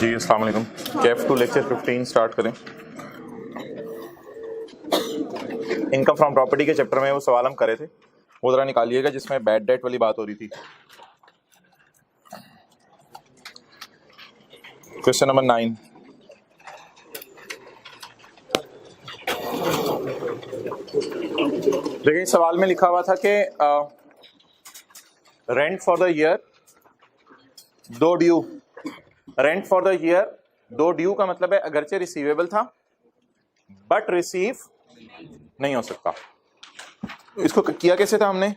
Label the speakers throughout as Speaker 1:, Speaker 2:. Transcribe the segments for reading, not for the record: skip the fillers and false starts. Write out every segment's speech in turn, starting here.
Speaker 1: जी अस्सलाम वालेकुम। Kaif to lecture 15 start करें। इनकम फ्रॉम प्रॉपर्टी के चैप्टर में वो सवाल हम करे थे, वो जरा निकालिएगा जिसमें बैड डेट वाली बात हो रही थी। Question number 9। देखिए इस सवाल में लिखा हुआ था कि रेंट फॉर द ईयर दो due. Rent for the year दो ड्यू का मतलब है अगरचे रिसीवेबल था बट रिसीव नहीं हो सकता। इसको किया कैसे था हमने?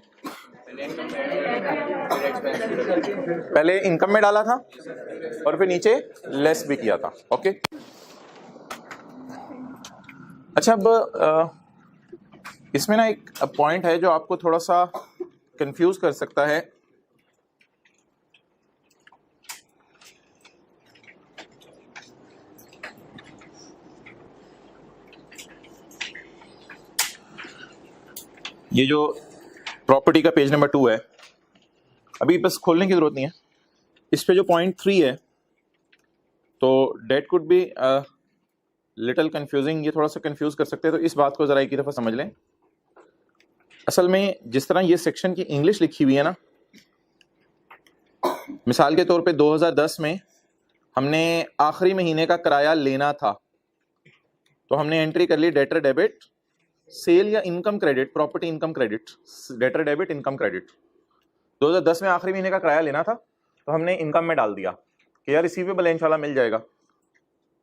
Speaker 1: पहले इनकम में डाला था और फिर नीचे लेस भी किया था। ओके, अच्छा अब इसमें ना एक पॉइंट है जो आपको थोड़ा सा कंफ्यूज कर सकता है। ये जो प्रॉपर्टी का पेज नंबर 2 है, अभी बस खोलने की जरूरत नहीं है। इस पे जो पॉइंट 3 है, तो that could be little confusing, ये थोड़ा सा कंफ्यूज कर सकते हैं। तो इस बात को जरा एक ही दफा समझ लें। असल में जिस तरह ये सेक्शन की इंग्लिश लिखी हुई है ना, मिसाल के तौर पे 2010 में हमने आखिरी महीने का किराया लेना था, तो हमने एंट्री कर ली डेटर डेबिट सेल या income credit, property income credit, debtor debit income credit. 2010 में आखिरी महीने का किराया लेना था तो हमने इनकम में डाल दिया कि यार रिसीवेबल इंशाल्लाह मिल जाएगा।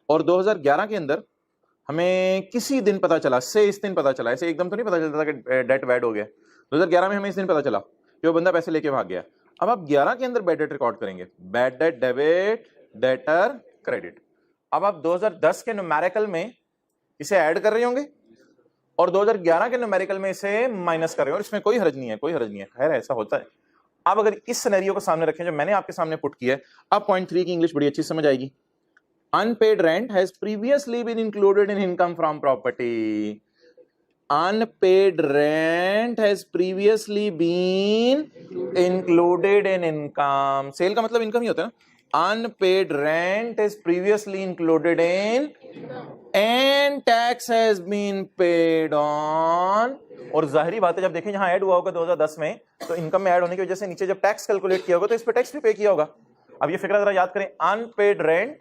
Speaker 1: और 2011 के अंदर हमें किसी दिन पता चला, से इस दिन पता चला, ऐसे एकदम तो नहीं पता चलता था कि डेट बैड हो गया। 2011 में हमें इस दिन पता चला कि वो बंदा पैसे लेके भाग गया। अब आप 11 के अंदर बैड डेट रिकॉर्ड करेंगे, bad debt debit debtor credit. अब आप 2010 के न्यूमेरिकल में इसे ऐड कर रहे होंगे और 2011 के न्यूमेरिकल में इसे माइनस कर रहे हो, और इसमें कोई हर्ज नहीं है, कोई हर्ज नहीं है। खैर ऐसा होता है। अब अगर इस सिनेरियो को सामने रखें जो मैंने आपके सामने पुट किया है, अब पॉइंट 3 की इंग्लिश बड़ी अच्छी समझ आएगी। Unpaid rent has previously been included in income from property. Unpaid rent has previously been included in income. Sale का मतलब इनकम ही होता है ना। Unpaid rent is previously included in and tax has been paid on. और जाहिरी बात है जब देखें यहां ऐड हुआ होगा 2010 में, तो इनकम में ऐड होने की वजह से नीचे जब टैक्स कैलकुलेट किया होगा तो इस पे टैक्स भी पे किया होगा। अब ये फिक्रा जरा याद करें, unpaid rent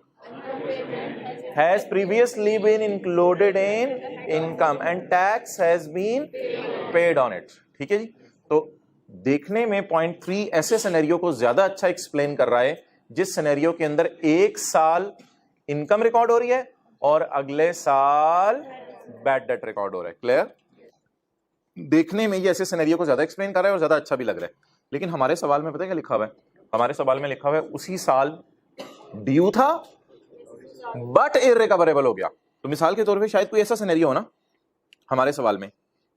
Speaker 1: has previously been included in income and tax has been paid on it. ठीक है जी। तो देखने में पॉइंट 3 ऐसे सिनेरियो को ज्यादा अच्छा एक्सप्लेन कर रहा है जिस सिनेरियो के अंदर एक साल इनकम रिकॉर्ड हो रही है और अगले साल बैड डेट रिकॉर्ड हो रहा है। क्लियर? देखने में ये ऐसे सिनेरियो को ज्यादा एक्सप्लेन कर रहा है और ज्यादा अच्छा भी लग रहा है। लेकिन हमारे सवाल में पता है क्या लिखा हुआ है? हमारे सवाल में लिखा हुआ है उसी साल ड्यू था बट इररिकवरेबल हो गया। तो मिसाल के तौर पे शायद कोई ऐसा सिनेरियो हो ना हमारे सवाल में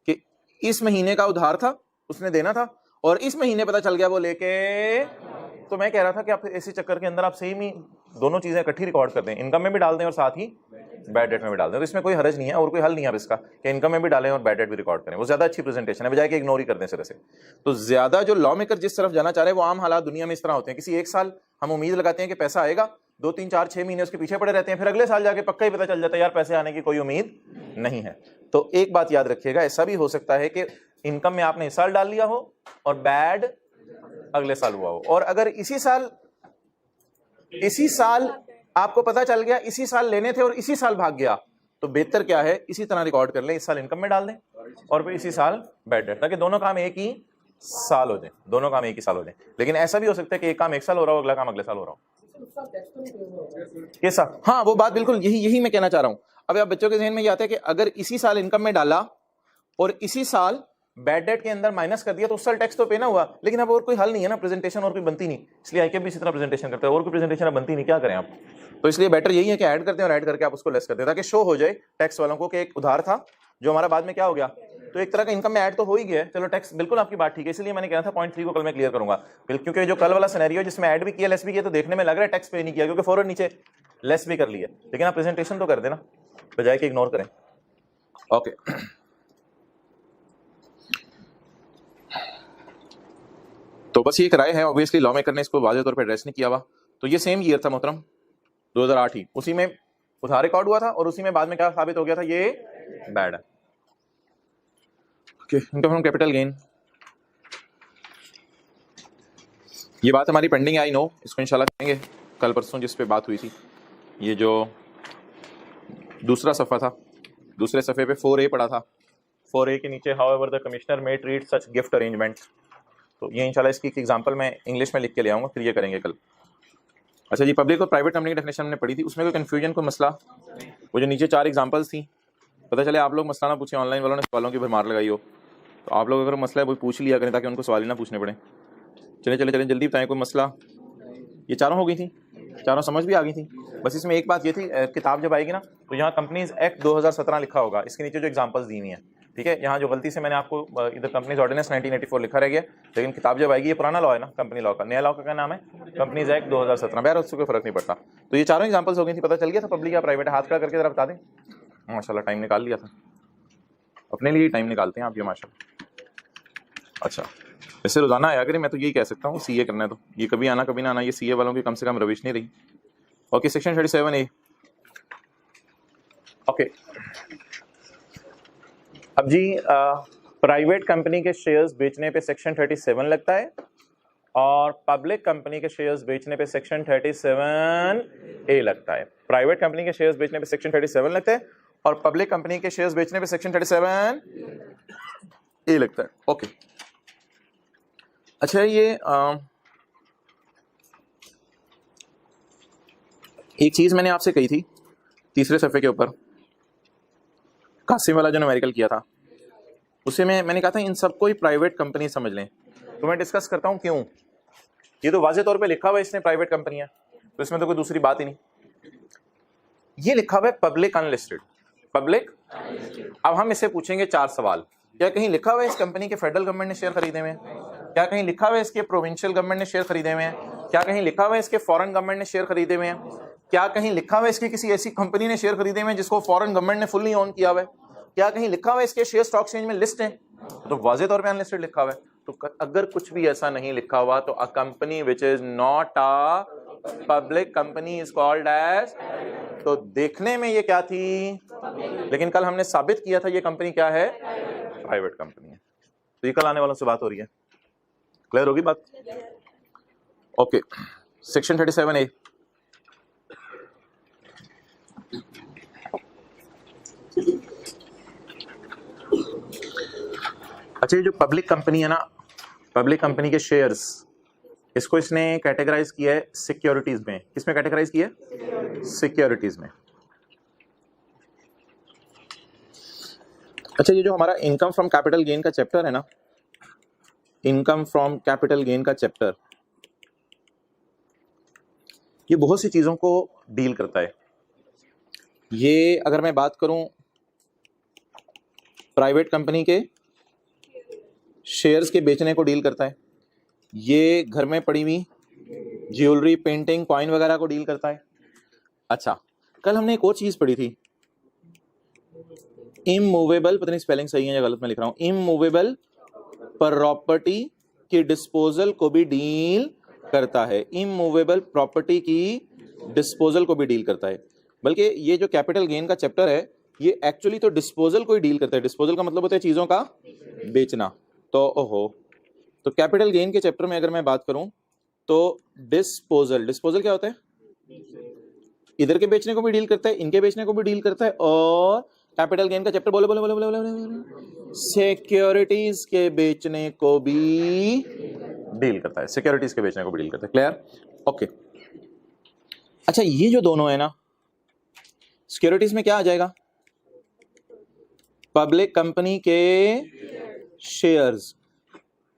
Speaker 1: कि इस महीने का उधार था, उसने देना था, और इस महीने पता चल गया वो लेके। तो मैं कह रहा था कि आप ऐसे चक्कर के अंदर आप सेम ही दोनों चीजें इकट्ठी रिकॉर्ड कर दें, इनकम में भी डाल दें और साथ ही बैड डेट में भी डाल दें। तो इसमें कोई हर्ज नहीं है और कोई हल नहीं है अब इसका कि इनकम में भी डालें और बैड डेट भी रिकॉर्ड करें। वो ज्यादा अच्छी प्रेजेंटेशन है बजाय कि इग्नोर ही कर दें सिरे से। तो ज्यादा जो लॉ मेकर जिस तरफ जाना चाह रहे हैं वो आम हालात दुनिया में इस तरह होते हैं। किसी एक साल हम उम्मीद लगाते हैं कि पैसा आएगा, 2 3 4 6 महीने उसके पीछे पड़े रहते हैं, फिर अगले साल जाके पक्का ही पता चल जाता है यार पैसे आने की कोई उम्मीद नहीं है। तो एक बात याद रखिएगा, ऐसा भी हो सकता है कि इनकम में आपने इस साल डाल लिया हो और बैड अगले साल हुआ हो। और अगर इसी साल आपको पता चल गया इसी साल लेने थे और इसी साल भाग गया, तो बेहतर क्या है इसी तरह रिकॉर्ड कर लें, इस साल इनकम में डाल दें और फिर इसी साल बैड डेट, ताकि दोनों काम एक ही साल हो जाए, दोनों काम एक ही साल हो जाए। लेकिन ऐसा भी हो सकता है कि एक काम एक साल हो रहा हो, अगला काम अगले साल हो रहा हो। कैसा? हाँ वो बात बिल्कुल यही मैं कहना चाह रहा हूं। अब आप बच्चों के जहन में ये आता है कि अगर इसी साल इनकम में डाला और इसी साल बैड डेट के अंदर माइनस कर दिया तो उस साल टैक्स तो पे ना हुआ। लेकिन अब और कोई हल नहीं है ना, प्रेजेंटेशन और कोई बनती नहीं, इसलिए आईके भी इसी तरह प्रेजेंटेशन करता है और कोई प्रेजेंटेशन अब बनती नहीं, क्या करें आप। तो इसलिए बेटर यही है कि ऐड करते हैं और ऐड करके आप उसको लेस करते हैं ताकि शो हो जाए टैक्स वालों को कि एक उधार था जो हमारा बाद में क्या हो गया। तो एक तरह का इनकम में ऐड तो हो ही गया है। चलो टैक्स बिल्कुल आपकी बात ठीक है, इसलिए मैंने कहा था पॉइंट 3 को कल मैं क्लियर करूंगा, क्योंकि जो कल वाला सिनेरियो जिसमें ऐड भी किया लेस भी किया तो देखने में लग रहा है टैक्स पे नहीं किया क्योंकि फौरन नीचे लेस भी कर लिया। लेकिन आप प्रेजेंटेशन तो कर देना बजाय कि इग्नोर करें। ओके, तो बस ये एक राय है, ऑब्वियसली लॉ मेकर ने इसको वाज़ेह तौर पे एड्रेस नहीं किया हुआ। तो ये सेम ईयर था मोहतरम 2008 ही, उसी में उधार रिकॉर्ड हुआ था और उसी में बाद में क्या साबित हो गया था, ये बैड है। Okay, income from capital gain, ये बात हमारी पेंडिंग आई नो, इसको इंशाल्लाह करेंगे कल परसों जिस पे बात हुई थी। ये जो दूसरा सफ़ा था, दूसरे सफ़े पे 4A पड़ा था, 4A के नीचे however the commissioner may treat such gift arrangement, तो ये इंशाल्लाह इसकी एक एग्जांपल मैं इंग्लिश में लिख के ले आऊँगा, फिर ये करेंगे कल। अच्छा जी, पब्लिक और प्राइवेट कंपनी की डेफिनेशन हमने पढ़ी थी, उसमें कोई कन्फ्यूजन कोई मसला, वो जो नीचे 4 एग्जांपल्स थी, पता चले आप लोग मसला ना पूछें, ऑनलाइन वालों ने सवालों की भरमार लगाई हो, तो आप लोग अगर मसला है वो पूछ लिया करें ताकि उनको सवाल ही ना पूछने पड़े। चले चले चले जल्दी बताएं कोई मसला। ये चारों हो गई थी, चारों समझ भी आ गई थी, बस इसमें एक बात ये थी, किताब जब आएगी ना तो यहाँ कंपनीज एक्ट 2017 लिखा होगा, इसके नीचे जो एग्जांपल्स दी हुई हैं, ठीक है। यहाँ जो गलती से मैंने आपको इधर कंपनीज ऑर्डिनेंस 1984 लिखा रह गया, लेकिन किताब जब आएगी, ये पुराना लॉ है ना कंपनी लॉ का, नया लॉ का क्या नाम है, कंपनीज एक्ट 2017, बहर उससे कोई फर्क नहीं पड़ता। तो ये चारों एग्जांपल्स हो गई थी, पता चल गया था पब्लिक या प्राइवेट, हाथ खड़ा करके जरा बता दें। माशाल्लाह टाइम निकाल लिया था, अपने लिए टाइम निकालते हैं आप ये माशाल्लाह। अच्छा, वैसे रोजाना आया करें, मैं तो यही कह सकता हूँ, सीए करना है तो ये कभी आना कभी ना आना, ये सीए वालों की कम से कम रविश नहीं रही। Okay, section 37A। ओके, अब जी प्राइवेट कंपनी के शेयर्स बेचने पे सेक्शन 37 लगता है और पब्लिक कंपनी के शेयर्स बेचने पे सेक्शन 37A लगता है। प्राइवेट कंपनी के शेयर्स बेचने पे सेक्शन 37 लगता है और पब्लिक कंपनी के शेयर्स बेचने पे सेक्शन 37A लगता है। ओके, अच्छा ये एक चीज मैंने आपसे कही थी तीसरे सफ़े के ऊपर, कासिम वाला जो न्यूमेरिकल किया था, उसे मैंने कहा था इन सबको ही प्राइवेट कंपनी समझ लें, तो मैं डिस्कस करता हूं क्यों। ये तो वाज़े तौर पे लिखा हुआ है इसने प्राइवेट कंपनियां, तो इसमें तो कोई दूसरी बात ही नहीं। ये लिखा हुआ है पब्लिक अनलिस्टेड, पब्लिक। अब हम इससे पूछेंगे 4 सवाल। क्या कहीं लिखा हुआ है इस कंपनी के फेडरल गवर्नमेंट ने शेयर खरीदे हुए हैं? क्या कहीं लिखा हुआ है इसके प्रोविंशियल गवर्नमेंट ने शेयर खरीदे हुए हैं? क्या कहीं लिखा हुआ है इसके फॉरेन गवर्नमेंट ने शेयर खरीदे हुए हैं? क्या कहीं लिखा हुआ है इसकी किसी ऐसी कंपनी ने शेयर खरीदे हुए हैं जिसको फॉरेन गवर्नमेंट ने फुल्ली ओन किया हुआ है? क्या कहीं लिखा हुआ है इसके शेयर स्टॉक एक्सचेंज में लिस्ट है? तो वाज़े तौर पे अनलिस्टेड लिखा हुआ है। तो अगर कुछ भी ऐसा नहीं लिखा हुआ तो a company which is not a public company is called as, तो देखने में ये क्या थी, लेकिन कल हमने साबित किया था ये कंपनी क्या है, प्राइवेट कंपनी है। तो ये कल आने वालों से बात हो रही है, क्लियर होगी बात? Okay, section 37A। अच्छा, ये जो पब्लिक कंपनी है ना, पब्लिक कंपनी के शेयर्स, इसको इसने कैटेगराइज किया है सिक्योरिटीज में। किसमें कैटेगराइज किया है? सिक्योरिटीज में। अच्छा, ये जो हमारा इनकम फ्रॉम कैपिटल गेन का चैप्टर है ना, इनकम फ्रॉम कैपिटल गेन का चैप्टर, ये बहुत सी चीजों को डील करता है। ये अगर मैं बात करूं प्राइवेट कंपनी के शेयर्स के बेचने को डील करता है, ये घर में पड़ी हुई ज्वेलरी, पेंटिंग, कॉइन वगैरह को डील करता है। अच्छा, कल हमने एक और चीज पढ़ी थी, इमूवेबल, पता नहीं स्पेलिंग सही है या गलत मैं लिख रहा हूं, इमूवेबल प्रॉपर्टी की डिस्पोजल को भी डील करता है। इमूवेबल प्रॉपर्टी की डिस्पोजल को भी डील करता है। बल्कि ये जो कैपिटल गेन का चैप्टर है ये एक्चुअली तो डिस्पोजल को ही डील करता है। डिस्पोजल का मतलब होता है चीजों का बेचना। तो ओहो, तो कैपिटल गेन के चैप्टर में अगर मैं बात करूं तो डिस्पोजल, डिस्पोजल क्या होता है? इधर के बेचने को भी डील करता है, इनके बेचने को भी डील करता है, और कैपिटल गेन का चैप्टर बोले बोले बोले बोले बोले सिक्योरिटीज के बेचने को भी डील करता है, सिक्योरिटीज के बेचने को भी डील करता है। क्लियर? ओके। अच्छा, ये जो दोनों है ना, सिक्योरिटीज में क्या आ जाएगा? पब्लिक कंपनी के शेयर्स,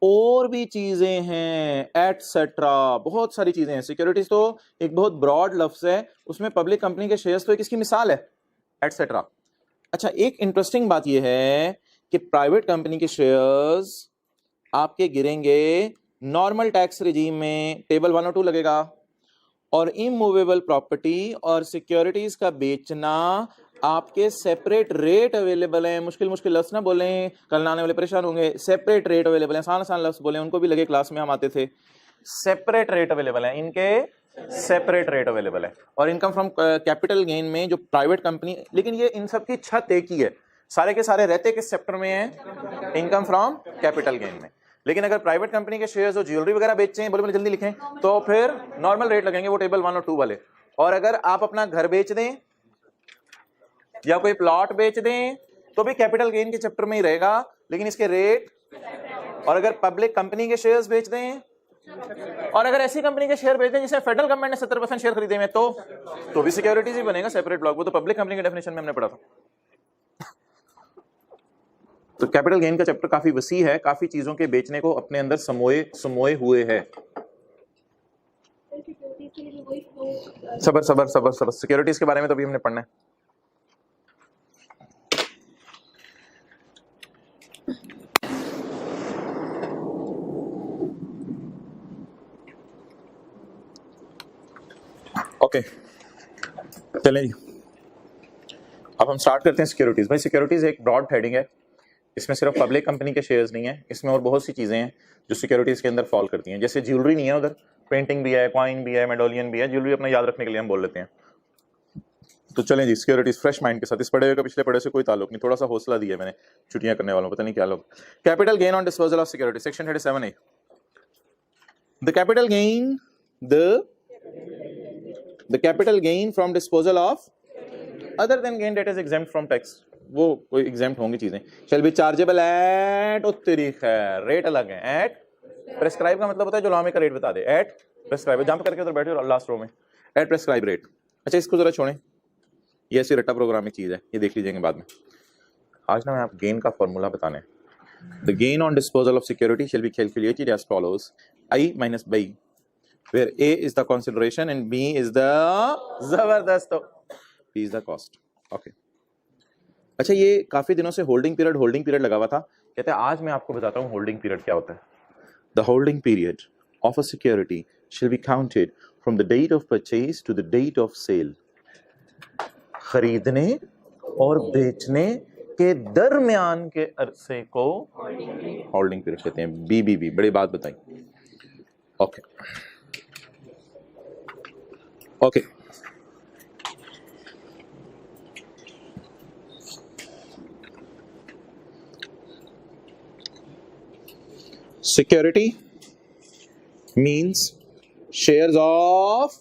Speaker 1: और भी चीजें हैं एटसेट्रा, बहुत सारी चीजें हैं। सिक्योरिटीज तो एक बहुत ब्रॉड लफ्ज है, उसमें पब्लिक कंपनी के शेयर्स तो एक इसकी मिसाल है, एटसेट्रा। अच्छा, एक इंटरेस्टिंग बात यह है कि प्राइवेट कंपनी के शेयर्स आपके गिरेंगे नॉर्मल टैक्स रिजीम में, टेबल 1 और 2 लगेगा, और इमूवेबल प्रॉपर्टी और सिक्योरिटीज का बेचना आपके सेपरेट रेट अवेलेबल हैं। मुश्किल लफ्ज ना बोलें, कल आने वाले परेशान होंगे। सेपरेट रेट अवेलेबल हैं, आसान लफ्ज बोले, उनको भी लगे क्लास में हम आते थे। सेपरेट रेट अवेलेबल हैं इनके सेपरेट रेट अवेलेबल है। और इनकम फ्रॉम कैपिटल गेन में जो प्राइवेट कंपनी, लेकिन ये इन सब की छत एक ही है, सारे के सारे रहते किस सेक्टर में है, इनकम फ्रॉम कैपिटल गेन में। लेकिन अगर प्राइवेट कंपनी के शेयर्स और ज्वेलरी वगैरह बेचते हैं, बोले बोले जल्दी लिखें, तो फिर नॉर्मल रेट लगेंगे, वो टेबल 1 और 2 वाले। और अगर आप अपना घर बेच दें या कोई प्लॉट बेच दें तो भी कैपिटल गेन के चैप्टर में ही रहेगा, लेकिन इसके रेट। और अगर पब्लिक कंपनी के शेयर्स बेच दें, और अगर ऐसी कंपनी के शेयर बेच दें जिसमें फेडरल गवर्नमेंट ने 70% शेयर खरीदे हैं, तो भी सिक्योरिटीज ही बनेगा, सेपरेट ब्लॉक। वो तो पब्लिक कंपनी के डेफिनेशन में हमने पढ़ा था। तो कैपिटल गेन का चैप्टर काफी वसी है, काफी चीजों के बेचने को अपने अंदर समोए हुए है। सबर सबर सबर सबर, सिक्योरिटीज के बारे में तो अभी हमने पढ़ना है। ओके चलें जी, अब हम स्टार्ट करते हैं सिक्योरिटीज। भाई सिक्योरिटीज एक ब्रॉड हेडिंग है, इसमें सिर्फ पब्लिक कंपनी के शेयर्स नहीं है, इसमें और बहुत सी चीजें हैं जो सिक्योरिटीज के अंदर फॉल करती हैं। जैसे ज्वेलरी नहीं है, उधर पेंटिंग भी है, कॉइन भी है, मेडोलियन भी है। ज्वेलरी अपना याद रखने के लिए हम बोल लेते हैं। तो चलें जी, सिक्योरिटीज फ्रेश माइंड के साथ। इस पढ़े हुए का पिछले पढ़े से कोई ताल्लुक नहीं, थोड़ा सा हौसला दिया मैंने छुट्टियां करने वालों, पता नहीं क्या लोग। Capital gain on disposal of security, section 37A। The capital gain the capital gain from disposal of other than gain that is exempt from tax, वो कोई exempt होंगी चीजें, shall be chargeable at, उत्तरी खैर रेट अलग है, at prescribe का मतलब होता है जो लॉ में का रेट बता दे, at prescribe, जंप करके उधर बैठे लास्ट रो में, at prescribe rate। अच्छा इसको जरा छोड़ें, ये ऐसी रट्टा प्रोग्राम चीज है, ये देख लीजिएंगे बाद में। आज ना मैं आप गेन का फॉर्मूला बताने। The gain on disposal of security shall be calculated as follows: I minus B, where A is the consideration and B is the जबरदस्त, B is the cost। Okay। अच्छा ये काफी दिनों से होल्डिंग पीरियड लगा हुआ था, कहते हैं आज मैं आपको बताता हूँ होल्डिंग पीरियड क्या होता है। The holding period of a security shall be counted from the date of purchase to the date of sale। खरीदने और बेचने के दरमियान के अरसे को होल्डिंग पीरियड कहते हैं। BBB, बड़ी बात बताई। Okay okay security means shares of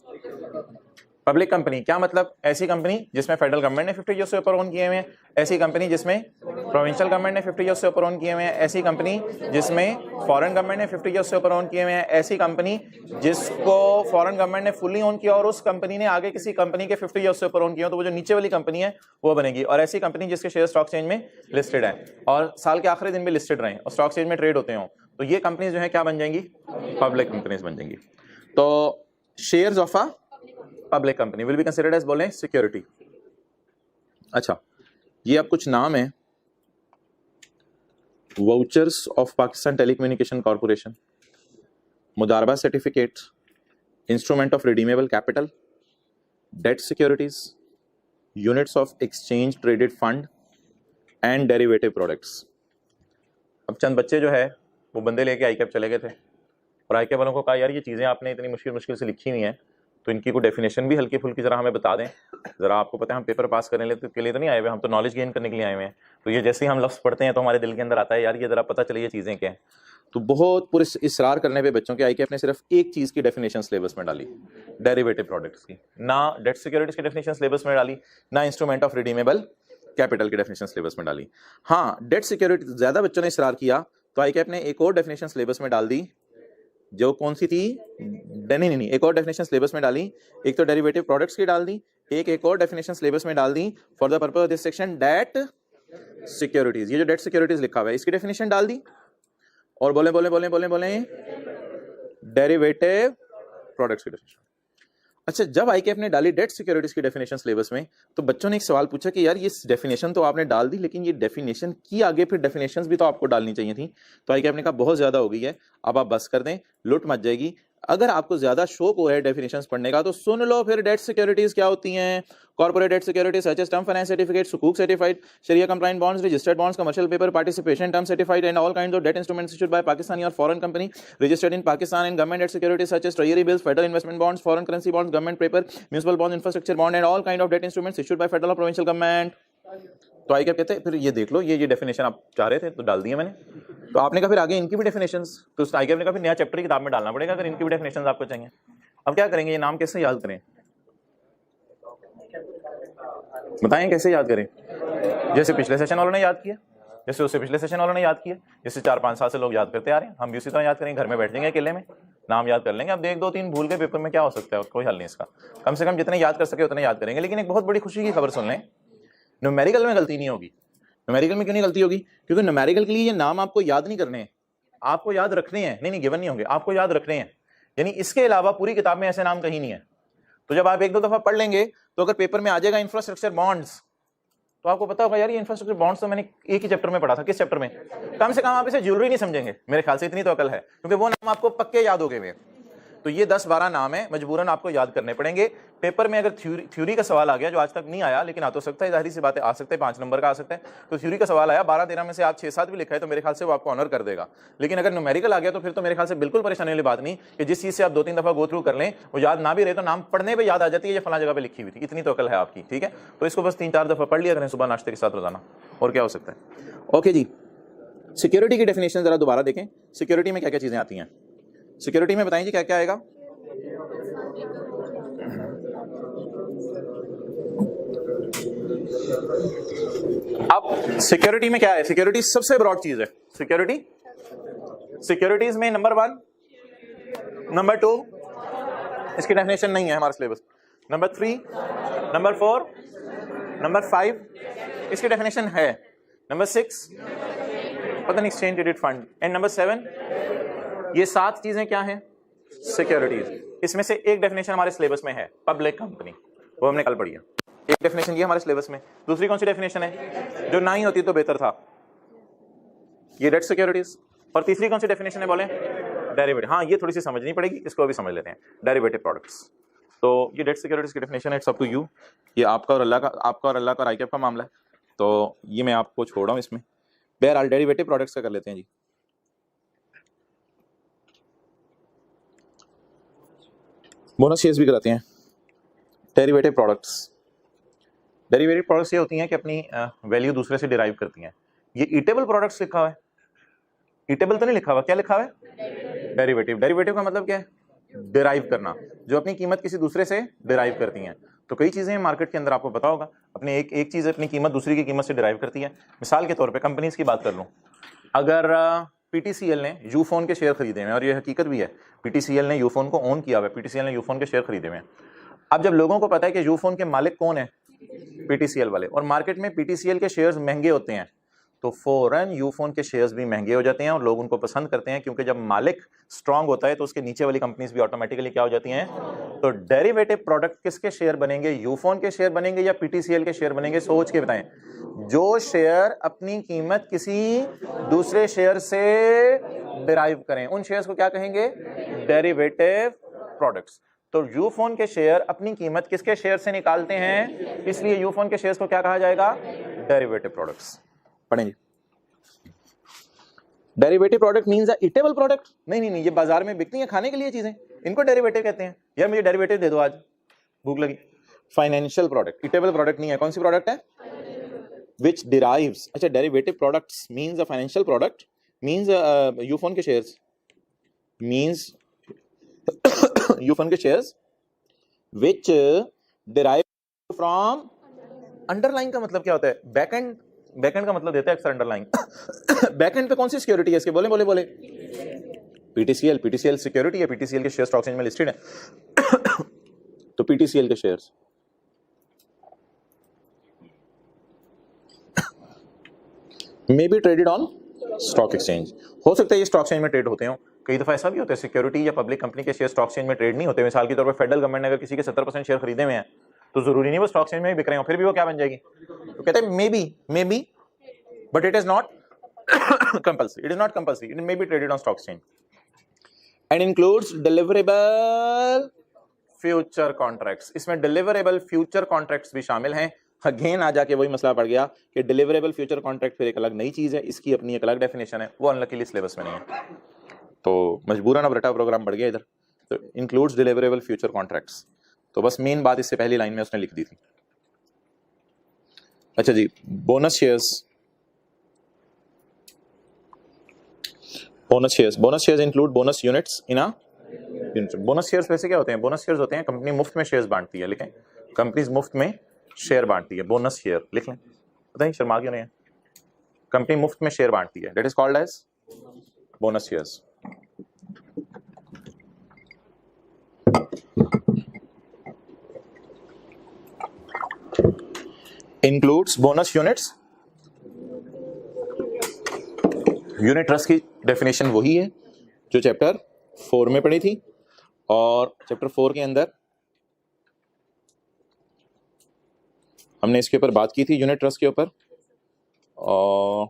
Speaker 1: public company. क्या मतलब? ऐसी कंपनी जिसमें फेडरल गवर्नमेंट ने 50 ईयर से ऊपर ओन किए हुए हैं, ऐसी कंपनी जिसमें प्रोविंशियल गवर्नमेंट ने 50 ईयर से ऊपर ओन किए हुए हैं, ऐसी कंपनी जिसमें फॉरेन गवर्नमेंट ने 50 ईयर से ऊपर ओन किए हुए हैं, ऐसी कंपनी जिसको फॉरेन गवर्नमेंट ने फुल्ली ओन किया और उस कंपनी ने आगे किसी कंपनी के 50 ईयर से ऊपर ओन किया, तो वो जो नीचे वाली कंपनी है वो बनेगी। और ऐसी कंपनी जिसके शेयर स्टॉक एक्सचेंज में लिस्टेड है और साल के आखिरी दिन भी लिस्टेड रहे और स्टॉक एक्सचेंज में ट्रेड होते हो, तो ये कंपनी जो है क्या बन जाएंगी? पब्लिक कंपनीज बन जाएंगी। तो shares of a public company will be considered as बोले सिक्योरिटी। अच्छा ये अब कुछ नाम है, vouchers of Pakistan telecommunication corporation, मुदारबा certificate, instrument of redeemable capital, debt securities, units of exchange traded fund and derivative products. अब चंद बच्चे जो है वो बंदे लेके आईकैप चले गए थे और आईकैप वालों को कहा यार ये चीज़ें आपने इतनी मुश्किल से लिखी हुई हैं, तो इनकी कोई डेफिनेशन भी हल्की फुल्की जरा हमें बता दें। जरा आपको पता है हम पेपर पास करने के लिए तो नहीं आए हुए, हम तो नॉलेज गेन करने के लिए आए हुए हैं। तो ये जैसे ही हम लफ्ज़ पढ़ते हैं तो हमारे दिल के अंदर आता है यार ये जरा पता चले ये चीज़ें क्या हैं। तो बहुत पूरे इसरार करने पे बच्चों के आईकैप ने सिर्फ एक चीज़ की डेफिनेशन सिलेबस में डाली, डेरिवेटिव प्रोडक्ट्स की। ना डेट सिक्योरिटीज की डेफिनेशन सिलेबस में डाली, ना इंस्ट्रूमेंट ऑफ रिडीमेबल कैपिटल की डेफिनेशन सिलेबस में डाली। हाँ डेट सिक्योरिटी ज़्यादा बच्चों ने इसरार किया तो आईकैप ने एक और डेफिनेशन सिलेबस में डाल दी, जो कौन सी थी? नहीं, एक और डेफिनेशन सिलेबस में डाली। एक तो डेरिवेटिव प्रोडक्ट्स की डाल दी, एक और डेफिनेशन सिलेबस में डाल दी for the purpose of this section debt securities. ये जो डेट सिक्योरिटीज लिखा हुआ है इसकी डेफिनेशन डाल दी और बोले डेरिवेटिव प्रोडक्ट्स की डेफिनेशन। अच्छा जब आईकैप ने डाली डेट सिक्योरिटीज की डेफिनेशन सिलेबस में तो बच्चों ने एक सवाल पूछा कि यार ये डेफिनेशन तो आपने डाल दी, लेकिन ये डेफिनेशन की आगे फिर डेफिनेशंस भी तो आपको डालनी चाहिए थी। तो आईकैप ने कहा बहुत ज्यादा हो गई है, अब आप बस कर दें, लुट मच जाएगी, अगर आपको ज्यादा शौक हो है डेफिनेशंस पढ़ने का तो सुन लो फिर। डेट सिक्योरिटीज क्या होती हैं? Corporate debt securities such as term finance certificate, सुकूक सर्टिफाइड, शरिया compliant bonds, registered bonds, commercial paper, participation term certified and all kinds of debt instruments issued by Pakistani और foreign company registered in Pakistan and government debt securities such as treasury bills, federal investment bonds, foreign currency bonds, government paper, municipal bonds, infrastructure bond and all kind of debt instruments issued by federal और provincial government. तो आई क्या कहते हैं फिर ये देख लो, ये definition आप चाह रहे थे तो डाल दिया मैंने। तो आपने कहा फिर आगे इनकी भी डेफिनेशंस, तो आई ने कहा फिर नया चैप्टर की किताब में डालना पड़ेगा अगर इनकी भी डेफिनेशंस आपको चाहिए। अब क्या करेंगे, ये नाम कैसे याद करें? बताएं कैसे याद करें? जैसे पिछले सेशन वालों ने याद किया, जैसे उससे पिछले सेशन वालों ने याद किया, जैसे 4-5 साल से लोग याद करते आ रहे हैं, हम भी उसी तरह याद करेंगे। घर में बैठ जाएंगे अकेले में, नाम याद कर लेंगे। अब 1-2-3 भूल के पेपर में क्या हो सकता है, कोई हल नहीं इसका। कम से कम जितने याद कर सके उतने याद करेंगे। लेकिन एक बहुत बड़ी खुशी की खबर सुन लें, न्यूमेरिकल में गलती नहीं होगी। न्यूमेरिकल में क्यों नहीं गलती होगी? क्योंकि न्यूमेरिकल के लिए ये नाम आपको याद नहीं करने हैं, आपको याद रखने हैं। नहीं गिवन नहीं होंगे, आपको याद रखने हैं। यानी इसके अलावा पूरी किताब में ऐसे नाम कहीं नहीं है। तो जब आप 1-2 दफा पढ़ लेंगे तो अगर पेपर में आ जाएगा इंफ्रास्ट्रक्चर बॉन्ड्स, तो आपको पता होगा यार ये इंफ्रास्ट्रक्चर बॉन्ड्स तो मैंने एक ही चैप्टर में पढ़ा था। किस चैप्टर में? कम से कम आप इसे ज्वेलरी नहीं समझेंगे, मेरे ख्याल से इतनी तो अकल है, क्योंकि वो नाम आपको पक्के याद हो गए हुए। तो ये 10-12 नाम है, मजबूरन आपको याद करने पड़ेंगे। पेपर में अगर थ्योरी का सवाल आ गया, जो आज तक नहीं आया लेकिन आ तो सकता है, जाहिर सी बात है आ सकता है, 5 नंबर का आ सकता है। तो थ्योरी का सवाल आया, 12-13 में से आप 6-7 भी लिखा है तो मेरे ख्याल से वो आपको ऑनर कर देगा। लेकिन अगर न्यूमेरिकल आ गया तो फिर तो मेरे ख्याल से बिल्कुल परेशानी वाली बात नहीं कि जिस चीज़ से आप 2-3 दफा गो थ्रू कर लें, वो याद ना भी रहे तो नाम पढ़ने पर याद आ जाती है, ये फला जगह पर लिखी हुई थी। इतनी तो अकल है आपकी, ठीक है? तो इसको बस 3-4 दफा पढ़ लिया करें सुबह नाश्ते के साथ रोजाना, और क्या हो सकता है। ओके जी, सिक्योरिटी की डेफिनेशन जरा दोबारा देखें। सिक्योरिटी में क्या क्या चीजें आती हैं? सिक्योरिटी में बताएं जी क्या क्या आएगा? अब सिक्योरिटी में क्या है? सिक्योरिटी सबसे ब्रॉड चीज है। सिक्योरिटीज में नंबर 1, नंबर 2 इसकी डेफिनेशन नहीं है हमारे सिलेबस, नंबर 3, नंबर 4, नंबर 5 इसकी डेफिनेशन है, नंबर 6 पता नहीं exchange traded fund, and number 7। ये 7 चीजें क्या हैं? सिक्योरिटीज। इसमें से एक डेफिनेशन हमारे सिलेबस में है, पब्लिक कंपनी, वो हमने कल पढ़ी है। एक डेफिनेशन ये हमारे सिलेबस में। दूसरी कौन सी डेफिनेशन है जो ना ही होती तो बेहतर था? ये डेट सिक्योरिटीज। और तीसरी कौन सी डेफिनेशन है बोले? डेरिवेटिव। हाँ ये थोड़ी सी समझनी पड़ेगी, इसको अभी समझ लेते हैं। Derivative products. तो ये डेट सिक्योरिटीज की डेफिनेशन है, इट्स अप टू यू। ये आपका और अल्लाह का राइकैप का मामला है, तो ये मैं आपको छोड़ रहा हूँ इसमें। बहरहाल डेरिवेटिव प्रोडक्ट्स का कर लेते हैं जी। बोनस शेयर्स भी कराते हैं। डेरिवेटिव प्रोडक्ट्स ये होती हैं कि अपनी वैल्यू दूसरे से डिराइव करती हैं। ये ईटेबल प्रोडक्ट्स लिखा हुआ है, ईटेबल तो नहीं लिखा हुआ, क्या लिखा हुआ है? डेरिवेटिव। डेरिवेटिव का मतलब क्या है? डिराइव करना, जो अपनी कीमत किसी दूसरे से डिराइव करती हैं। तो कई चीजें मार्केट के अंदर आपको पता होगा, अपने एक चीज अपनी कीमत दूसरी की कीमत से डिराइव करती है। मिसाल के तौर पे कंपनीज की बात कर लूं, अगर पीटीसीएल ने यूफोन के शेयर खरीदे हुए हैं, और ये हकीकत भी है, पीटीसीएल ने यूफोन को ओन किया हुआ है, पीटीसीएल ने यूफोन के शेयर खरीदे हुए हैं। अब जब लोगों को पता है कि यूफोन के मालिक कौन है? पीटीसीएल वाले, और मार्केट में पीटीसीएल के शेयर्स महंगे होते हैं, तो फौरन यूफोन के शेयर्स भी महंगे हो जाते हैं और लोग उनको पसंद करते हैं, क्योंकि जब मालिक स्ट्रांग होता है तो उसके नीचे वाली कंपनीज भी ऑटोमेटिकली क्या हो जाती हैं? तो डेरिवेटिव प्रोडक्ट किसके शेयर बनेंगे? यूफोन के शेयर बनेंगे या पीटीसीएल के शेयर बनेंगे? सोच के बताएं। जो शेयर अपनी कीमत किसी दूसरे शेयर से डिराइव करें, उन शेयर्स को क्या कहेंगे? Derivative products. तो यूफोन के शेयर अपनी कीमत किसके शेयर से निकालते हैं, इसलिए यूफोन के शेयर्स को क्या कहा जाएगा? Derivative products. पढ़ेंगे। Derivative product means a eatable product. नहीं, ये बाजार में बिकती हैं खाने के लिए चीजें, इनको डेरिवेटिव कहते हैं। यार मुझे डेरिवेटिव दे दो, आज भूख लगी। फाइनेंशियल प्रोडक्ट, ईटेबल प्रोडक्ट नहीं है। कौन सी प्रोडक्ट है? विच डिराइव्स। अच्छा, derivative products means a financial product, means Ufone के शेयर्स, मींस यूफोन के shares which derive from. Underline का मतलब क्या होता है? बैकएंड। बैकएंड का मतलब देता है अक्सर अंडरलाइन। बैकएंड पे कौन सी सिक्योरिटी है इसके? बोले। पीटीसीएल सिक्योरिटी है, पीटीसीएल के शेयर स्टॉक एक्सचेंज में लिस्टेड है। तो पीटीसीएल के shares may be traded on stock exchange. हो सकता है ये स्टॉक एक्सचेंज में ट्रेड होते हो। कई दफा ऐसा भी होता है सिक्योरिटी या पब्लिक कंपनी के शेयर स्टॉक एक्सचेंज में ट्रेड नहीं होते। मिसाल के तौर पर फेडरल गवर्नमेंट ने अगर किसी के 70% शेयर खरीदे हुए हैं तो जरूरी नहीं वो स्टॉक एक्सचेंज में ही बिक रहे हो, फिर भी वो क्या बन जाएगी? तो कहते हैं may be but it is not compulsory, it is not compulsory, it may be traded on stock exchange. And includes deliverable future contracts. इसमें डिलीवरेबल फ्यूचर कॉन्ट्रैक्ट्स भी शामिल हैं। अगेन आ जाके वही मसला पड़ गया कि डिलीवरेबल फ्यूचर कॉन्ट्रैक्ट फिर एक अलग नई चीज है, इसकी अपनी एक अलग डेफिनेशन है, वो अनलकीली सिलेबस में नहीं है, तो मजबूरन अब रटा प्रोग्राम बढ़ गया इधर। तो इंक्लूड्स डिलीवरेबल फ्यूचर कॉन्ट्रैक्ट्स, तो बस मेन बात इससे पहली लाइन में उसने लिख दी थी। अच्छा जी, bonus shares, bonus shares include bonus units in a unit. Bonus shares वैसे क्या होते हैं? बोनस शेयर्स होते हैं कंपनी मुफ्त में शेयर्स बांटती है, लिखें कंपनीज मुफ्त में शेयर बांटती है, बोनस शेयर लिख लें। पता नहीं शर्मा क्यों नहीं है, कंपनी मुफ्त में शेयर बांटती है, that is called as bonus shares. Includes bonus units, unit trust की डेफिनेशन वही है जो चैप्टर 4 में पढ़ी थी, और चैप्टर 4 के अंदर हमने इसके ऊपर बात की थी, यूनिट ट्रस्ट के ऊपर। और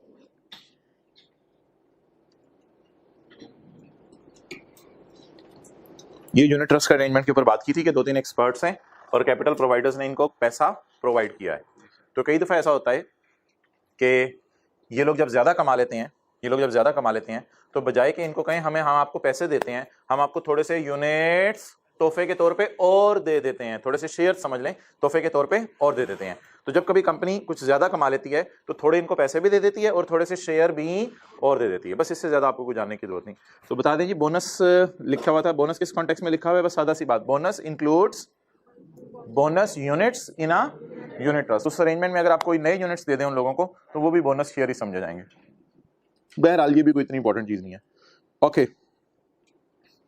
Speaker 1: ये यूनिट ट्रस्ट का अरेंजमेंट के ऊपर बात की थी कि 2-3 एक्सपर्ट्स हैं और कैपिटल प्रोवाइडर्स ने इनको पैसा प्रोवाइड किया है। तो कई दफ़ा ऐसा होता है कि ये लोग जब ज़्यादा कमा लेते हैं, तो बजाय कि इनको कहें हम आपको पैसे देते हैं, हम आपको थोड़े से यूनिट्स तोहफे के तौर पे और दे देते हैं, थोड़े से शेयर समझ लें, तोहफे के तौर पे और दे देते हैं। तो जब कभी कंपनी कुछ ज़्यादा कमा लेती है तो थोड़े इनको पैसे भी दे देती है और थोड़े से शेयर भी और दे देती है। बस इससे ज़्यादा आपको कुछ जानने की जरूरत नहीं। तो बता दें जी, बोनस लिखा हुआ था, बोनस किस कॉन्टेक्स्ट में लिखा हुआ है? बस सादा सी बात, bonus includes bonus units in a unit trust. उस अरेंजमेंट में अगर आप कोई नए यूनिट्स दे दें उन लोगों को, तो वो भी बोनस शेयर ही समझे जाएंगे। बहरहाल ये भी कोई इतनी इंपॉर्टेंट चीज नहीं है। ओके,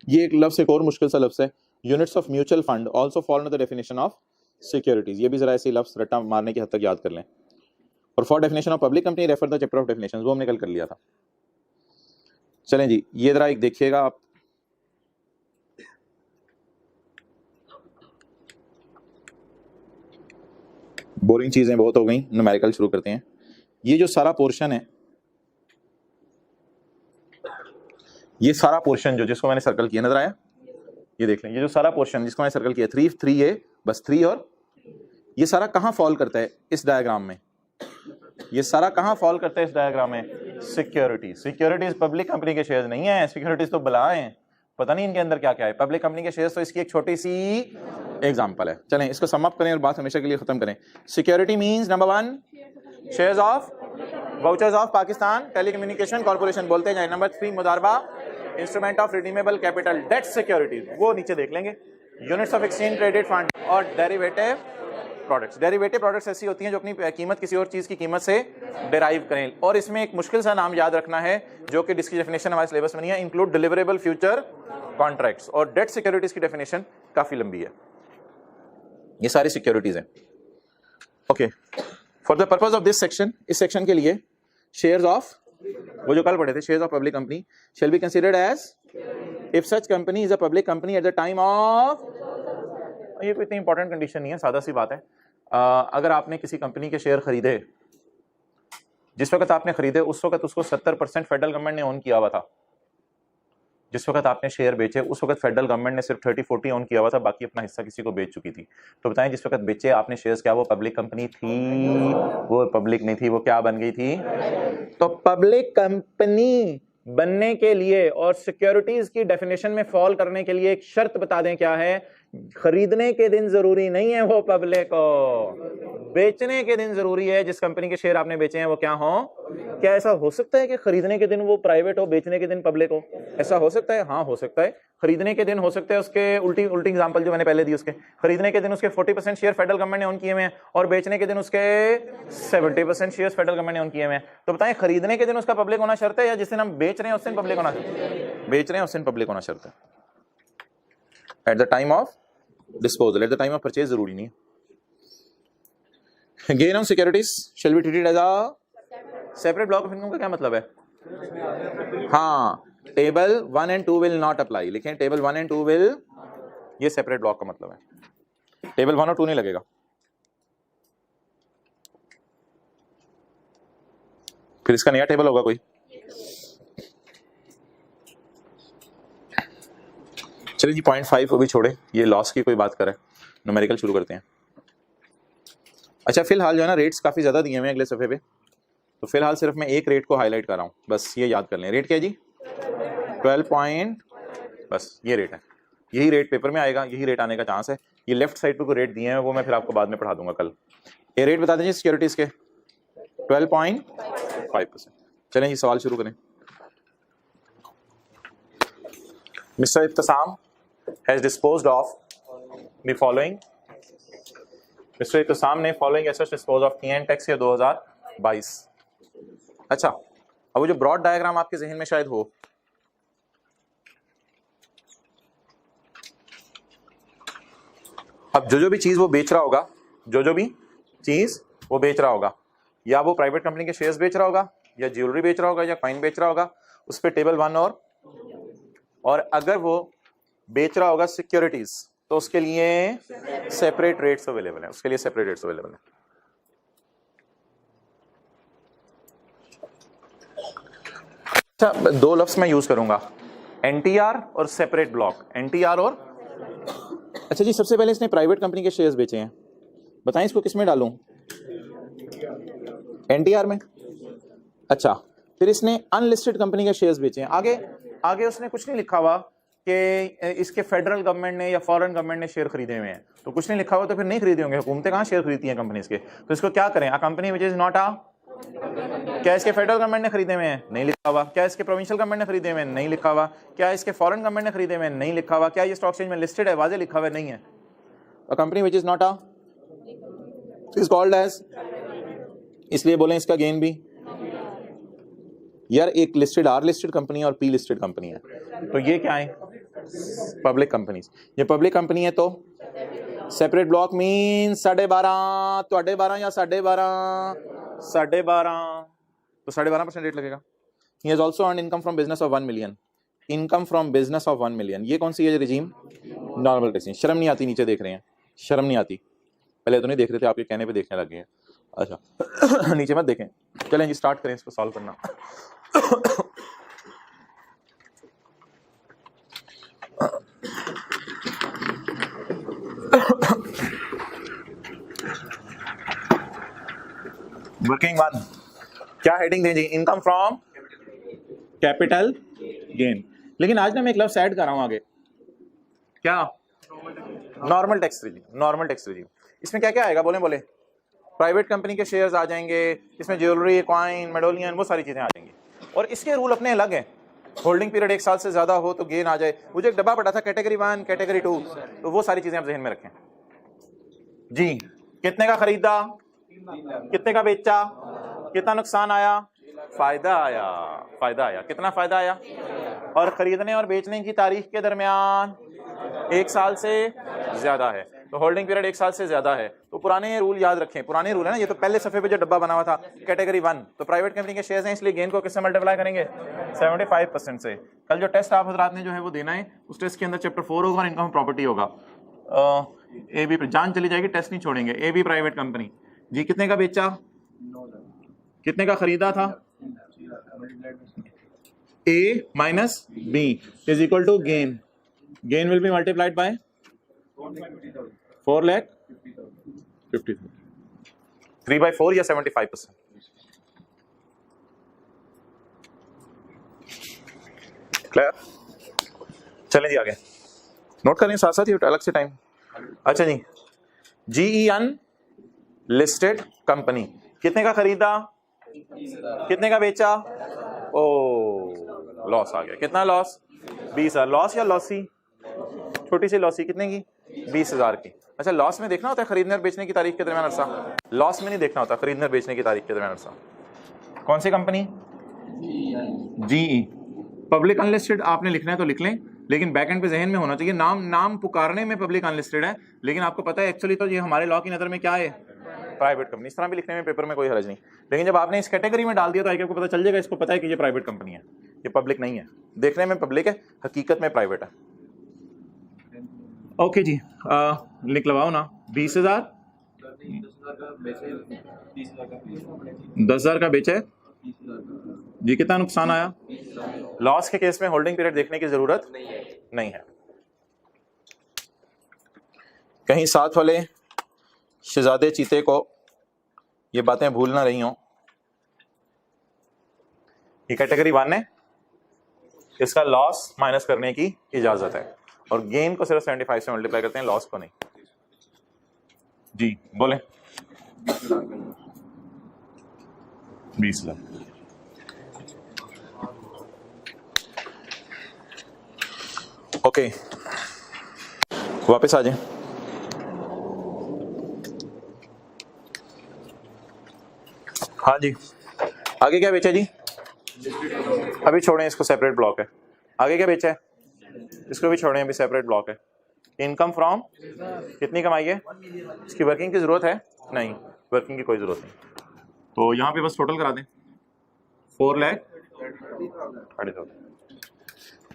Speaker 1: ये एक लफ्ज, एक और मुश्किल सा लफ्ज है, units of mutual fund also fall under the definition of securities. ये भी जरा ऐसे लफ्ज रट्टा मारने की हद तक याद कर लें। और for definition of public company refer the chapter of definitions, वो हमने कल कर लिया था। चलें जी, ये जरा एक देखिएगा आप, बोरिंग चीजें बहुत हो गई, न्यूमेरिकल शुरू करते हैं। ये जो सारा पोर्शन है, ये सारा पोर्शन जो जिसको मैंने सर्कल किया, नजर आया? ये देख लें, ये जो सारा पोर्शन जिसको मैंने सर्कल किया 3 है, बस 3, और ये सारा कहां फॉल करता है इस डायग्राम में? ये सारा कहां फॉल करता है इस डायग्राम में? सिक्योरिटीज। सिक्योरिटीज पब्लिक कंपनी के शेयर्स नहीं है, सिक्योरिटीज तो बला हैं, पता नहीं इनके अंदर क्या क्या है। पब्लिक कंपनी के शेयर्स तो इसकी एक छोटी सी एग्जांपल है। चलें इसको सम अप करें और बात हमेशा के लिए खत्म करें। Security means number 1 shares of vouchers of Pakistan telecommunication corporation बोलते हैं। नंबर 3 मुदारबा instrument of redeemable capital debt securities, वो नीचे देख लेंगे। Units of exchange traded fund और डेरिवेटिव प्रोडक्ट्स। डेरिवेटिव प्रोडक्ट्स ऐसी होती हैं जो अपनी कीमत किसी और चीज की कीमत से डिराइव करें। और इसमें एक मुश्किल सा नाम याद रखना है जो कि जिसकी डेफिनेशन हमारे सिलेबस में नहीं है, इंक्लूड डिलीवरेबल फ्यूचर कॉन्ट्रैक्ट्स। और डेट सिक्योरिटीज की डेफिनेशन काफी लंबी है, ये सारी सिक्योरिटीज हैं। Okay, for the purpose of this section, इस सेक्शन के लिए शेयर्स ऑफ, वो जो कल पढ़े थे, shares of public company shall be considered as if such company is a public company at the time of. ये कोई इतनी इंपॉर्टेंट कंडीशन नहीं है, सादा सी बात है। अगर आपने किसी कंपनी के शेयर खरीदे, जिस वक्त आपने खरीदे उस वक्त उसको 70% फेडरल गवर्नमेंट ने ओन किया हुआ था। जिस वक्त आपने शेयर बेचे उस वक्त फेडरल गवर्नमेंट ने सिर्फ 30-40 ओन किया हुआ था, बाकी अपना हिस्सा किसी को बेच चुकी थी। तो बताएं, जिस वक्त बेचे आपने शेयर्स, क्या वो पब्लिक कंपनी थी? वो पब्लिक नहीं थी, वो क्या बन गई थी? तो पब्लिक कंपनी बनने के लिए और सिक्योरिटीज की डेफिनेशन में फॉल करने के लिए एक शर्त बता दें, क्या है? खरीदने के दिन जरूरी नहीं है वो पब्लिक हो, बेचने के दिन जरूरी है। जिस कंपनी के शेयर आपने बेचे हैं वो क्या हो? क्या ऐसा हो सकता है कि खरीदने के दिन वो प्राइवेट हो, बेचने के दिन पब्लिक हो? ऐसा हो सकता है? हाँ हो सकता है। खरीदने के दिन हो सकता है उसके उल्टी एग्जांपल जो मैंने पहले दी, उसके खरीदने के दिन उसके 40% शेयर फेडरल गवर्नमेंट ने ओन किए हुए हैं और बेचने के दिन उसके 70% शेयर फेडरल गवर्नमेंट ने ओन किए हुए हैं। तो बताएं, खरीदने के दिन उसका पब्लिक होना शर्त है या जिस दिन हम बेच रहे हैं उस दिन पब्लिक होना शर्त है? बेच रहे हैं उस दिन पब्लिक होना शर्त है। At the time of disposal, at the time of purchase जरूरी नहीं है। Gain on securities shall be treated as a separate block of income का क्या मतलब है? हाँ, table 1 and 2 will not apply, लिखें टेबल 1 and 2 विल, ये सेपरेट ब्लॉक का मतलब है। टेबल 1 और 2 नहीं लगेगा। फिर इसका नया टेबल होगा कोई। चलिए जी 0.5 को भी छोड़े, ये लॉस की कोई बात करे, न्यूमेरिकल शुरू करते हैं। अच्छा फिलहाल जो है ना रेट्स काफ़ी ज़्यादा दिए हुए हैं अगले सफ़े पे, तो फिलहाल सिर्फ मैं एक रेट को हाईलाइट कर रहा हूँ, बस ये याद कर लें। रेट क्या है जी? 12 पॉइंट, बस ये रेट है, यही रेट पेपर में आएगा, यही रेट आने का चांस है। ये लेफ्ट साइड पे कोई रेट दिए हैं वो मैं फिर आपको बाद में पढ़ा दूंगा कल। ये रेट बता दीजिए सिक्योरिटीज़ के 12.5%। चलें जी सवाल शुरू करें। Mister Ibtisam has disposed of the following. Mister Ibtisam ने फॉलोइंग एसेट्स डिस्पोज ऑफ किए हैं टैक्स ईयर 2022। अच्छा अब वो जो ब्रॉड डायग्राम आपके जहन में शायद हो, अब जो भी चीज वो बेच रहा होगा, जो भी चीज वो बेच रहा होगा, या वो प्राइवेट कंपनी के शेयर्स बेच रहा होगा, या ज्वेलरी बेच रहा होगा, या कॉइन बेच रहा होगा, उस पर टेबल 1 और अगर वो बेच रहा होगा सिक्योरिटीज तो उसके लिए सेपरेट रेट्स अवेलेबल है, उसके लिए सेपरेट रेट्स अवेलेबल है। अच्छा दो लफ्ज मैं यूज करूंगा, एनटीआर और सेपरेट ब्लॉक। एनटीआर और अच्छा जी सबसे पहले इसने प्राइवेट कंपनी के शेयर्स बेचे हैं, बताएं इसको किस में डालूं? एनटीआर में। अच्छा फिर इसने अनलिस्टेड कंपनी के शेयर्स बेचे हैं, आगे उसने कुछ नहीं लिखा हुआ कि इसके फेडरल गवर्नमेंट ने या फॉरेन गवर्नमेंट ने शेयर खरीदे हुए हैं, तो कुछ नहीं लिखा हुआ तो फिर नहीं खरीदे होंगे, हुकूमतें कहाँ शेयर खरीदती हैं कंपनीज के, तो इसको क्या करें? अ कंपनी विच इज नॉट अ, क्या इसके फेडरल गवर्नमेंट ने खरीदे हुए हैं? नहीं लिखा हुआ। क्या इसके प्रोविंशियल गवर्नमेंट ने खरीदे हुए हैं? नहीं लिखा हुआ। क्या इसके फॉरेन गवर्नमेंट ने खरीदे हुए हैं? नहीं लिखा हुआ। क्या ये स्टॉक एक्सचेंज में लिस्टेड है? वाज़ेह लिखा हुआ नहीं है। A company which is not a is called as, इसलिए बोलें इसका गेन भी। यार एक लिस्टेड आर लिस्टेड कंपनी और पी लिस्टेड कंपनी है, तो ये क्या है? Public companies. ये पब्लिक कंपनी है तो सेपरेट ब्लॉक मीन 12.5, तो 12.5 या 12.5, तो 12.5% रेट लगेगा। He has also earned income from business of 1 million, income from business of 1 million. ये कौन सी है रिजीम? Normal tax. शर्म नहीं आती? नीचे देख रहे हैं, शर्म नहीं आती? पहले तो नहीं देख रहे थे, आपके कहने पे देखने लगे हैं। अच्छा नीचे मत देखें। चलें जी स्टार्ट करें इसको सॉल्व करना। वर्किंग 1 क्या हेडिंग दें जी? Income from capital gain. लेकिन आज ना मैं एक लफ्ज़ ऐड कर रहा हूं आगे, क्या? Normal tax regime. Normal tax regime इसमें क्या क्या आएगा? बोले प्राइवेट कंपनी के शेयर्स आ जाएंगे, इसमें ज्वेलरी, कॉइन, मेडोलियन, वो सारी चीजें आ जाएंगी। और इसके रूल अपने अलग हैं। होल्डिंग पीरियड 1 साल से ज्यादा हो तो गेन आ जाए। मुझे एक डब्बा पड़ा था कैटेगरी 1, कैटेगरी 2, तो वो सारी चीजें आप जहन में रखें जी। कितने का खरीदा, कितने का बेचा, कितना नुकसान आया, फायदा आया, कितना फायदा आया, और खरीदने और बेचने की तारीख के दरमियान 1 साल से ज्यादा है, तो होल्डिंग पीरियड 1 साल से ज्यादा है। तो पुराने रूल याद रखें, पुराने रूल है ना, ये तो पहले सफे पे जो डब्बा बना हुआ था कैटेगरी 1, तो प्राइवेट कंपनी के शेयर्स हैं, इसलिए गेन को किससे मल्टीप्लाई करेंगे? 75% से। कल जो टेस्ट आप हजरात ने जो है वो देना है, उस टेस्ट के अंदर चैप्टर 4 होगा और इनकम प्रॉपर्टी होगा। ए बी जान चली जाएगी, टेस्ट नहीं छोड़ेंगे। ए बी प्राइवेट कंपनी जी, कितने का बेचा, कितने का खरीदा था? A minus B is equal to gain. Gain will be multiplied by 4,50,000। 3/4 या 75%। क्लियर? चलें जी आगे, नोट करें साथ साथ ही अलग से टाइम। अच्छा जी, GEN लिस्टेड कंपनी, कितने का खरीदा, कितने का बेचा? ओ लॉस आ गया। कितना लॉस? 20,000। लॉस या लॉसी? छोटी सी लॉसी, कितने की? 20,000 की। अच्छा लॉस में देखना होता है खरीदने और बेचने की तारीख के दरमियान अरसा, लॉस में नहीं देखना होता खरीदने और बेचने की तारीख के दरमियान अरसा। कौन सी कंपनी? GE। पब्लिक अनलिस्टेड आपने लिखना है तो लिख लें, लेकिन बैक एंड पे जहन में होना चाहिए। नाम पुकारने में पब्लिक अनलिस्टेड है, लेकिन आपको पता है एक्चुअली तो ये हमारे लॉ की नज़र में क्या है? Private company. इस तरह भी लिखने में पेपर में कोई हर्ज नहीं, लेकिन जब आपने इस कैटेगरी में डाल दिया तो आपको पता चल जाएगा, इसको पता है कि ये प्राइवेट कंपनी है, ये पब्लिक नहीं है। देखने में पब्लिक है, हकीकत में प्राइवेट है। ओके जी, लिख लगाओ ना। 20,000, 10,000 का बेचे जी, कितना नुकसान आया? लॉस के केस में होल्डिंग पीरियड देखने की जरूरत नहीं है। कहीं साथ वाले शहजादे चीते को ये बातें भूल ना रही हों। ये कैटेगरी 1 है, इसका लॉस माइनस करने की इजाजत है और गेन को सिर्फ 75 से मल्टीप्लाई करते हैं, लॉस को नहीं। जी बोले 20 लाख। ओके वापस आ जाए। हाँ जी आगे क्या बेचा जी? अभी छोड़ें इसको, सेपरेट ब्लॉक है। आगे क्या बेचा है? इसको भी छोड़ें, अभी सेपरेट ब्लॉक है। इनकम फ्रॉम कितनी कमाई है? इसकी वर्किंग की जरूरत है? नहीं, वर्किंग की कोई जरूरत नहीं। तो यहाँ पे बस टोटल करा दें 4,30,000।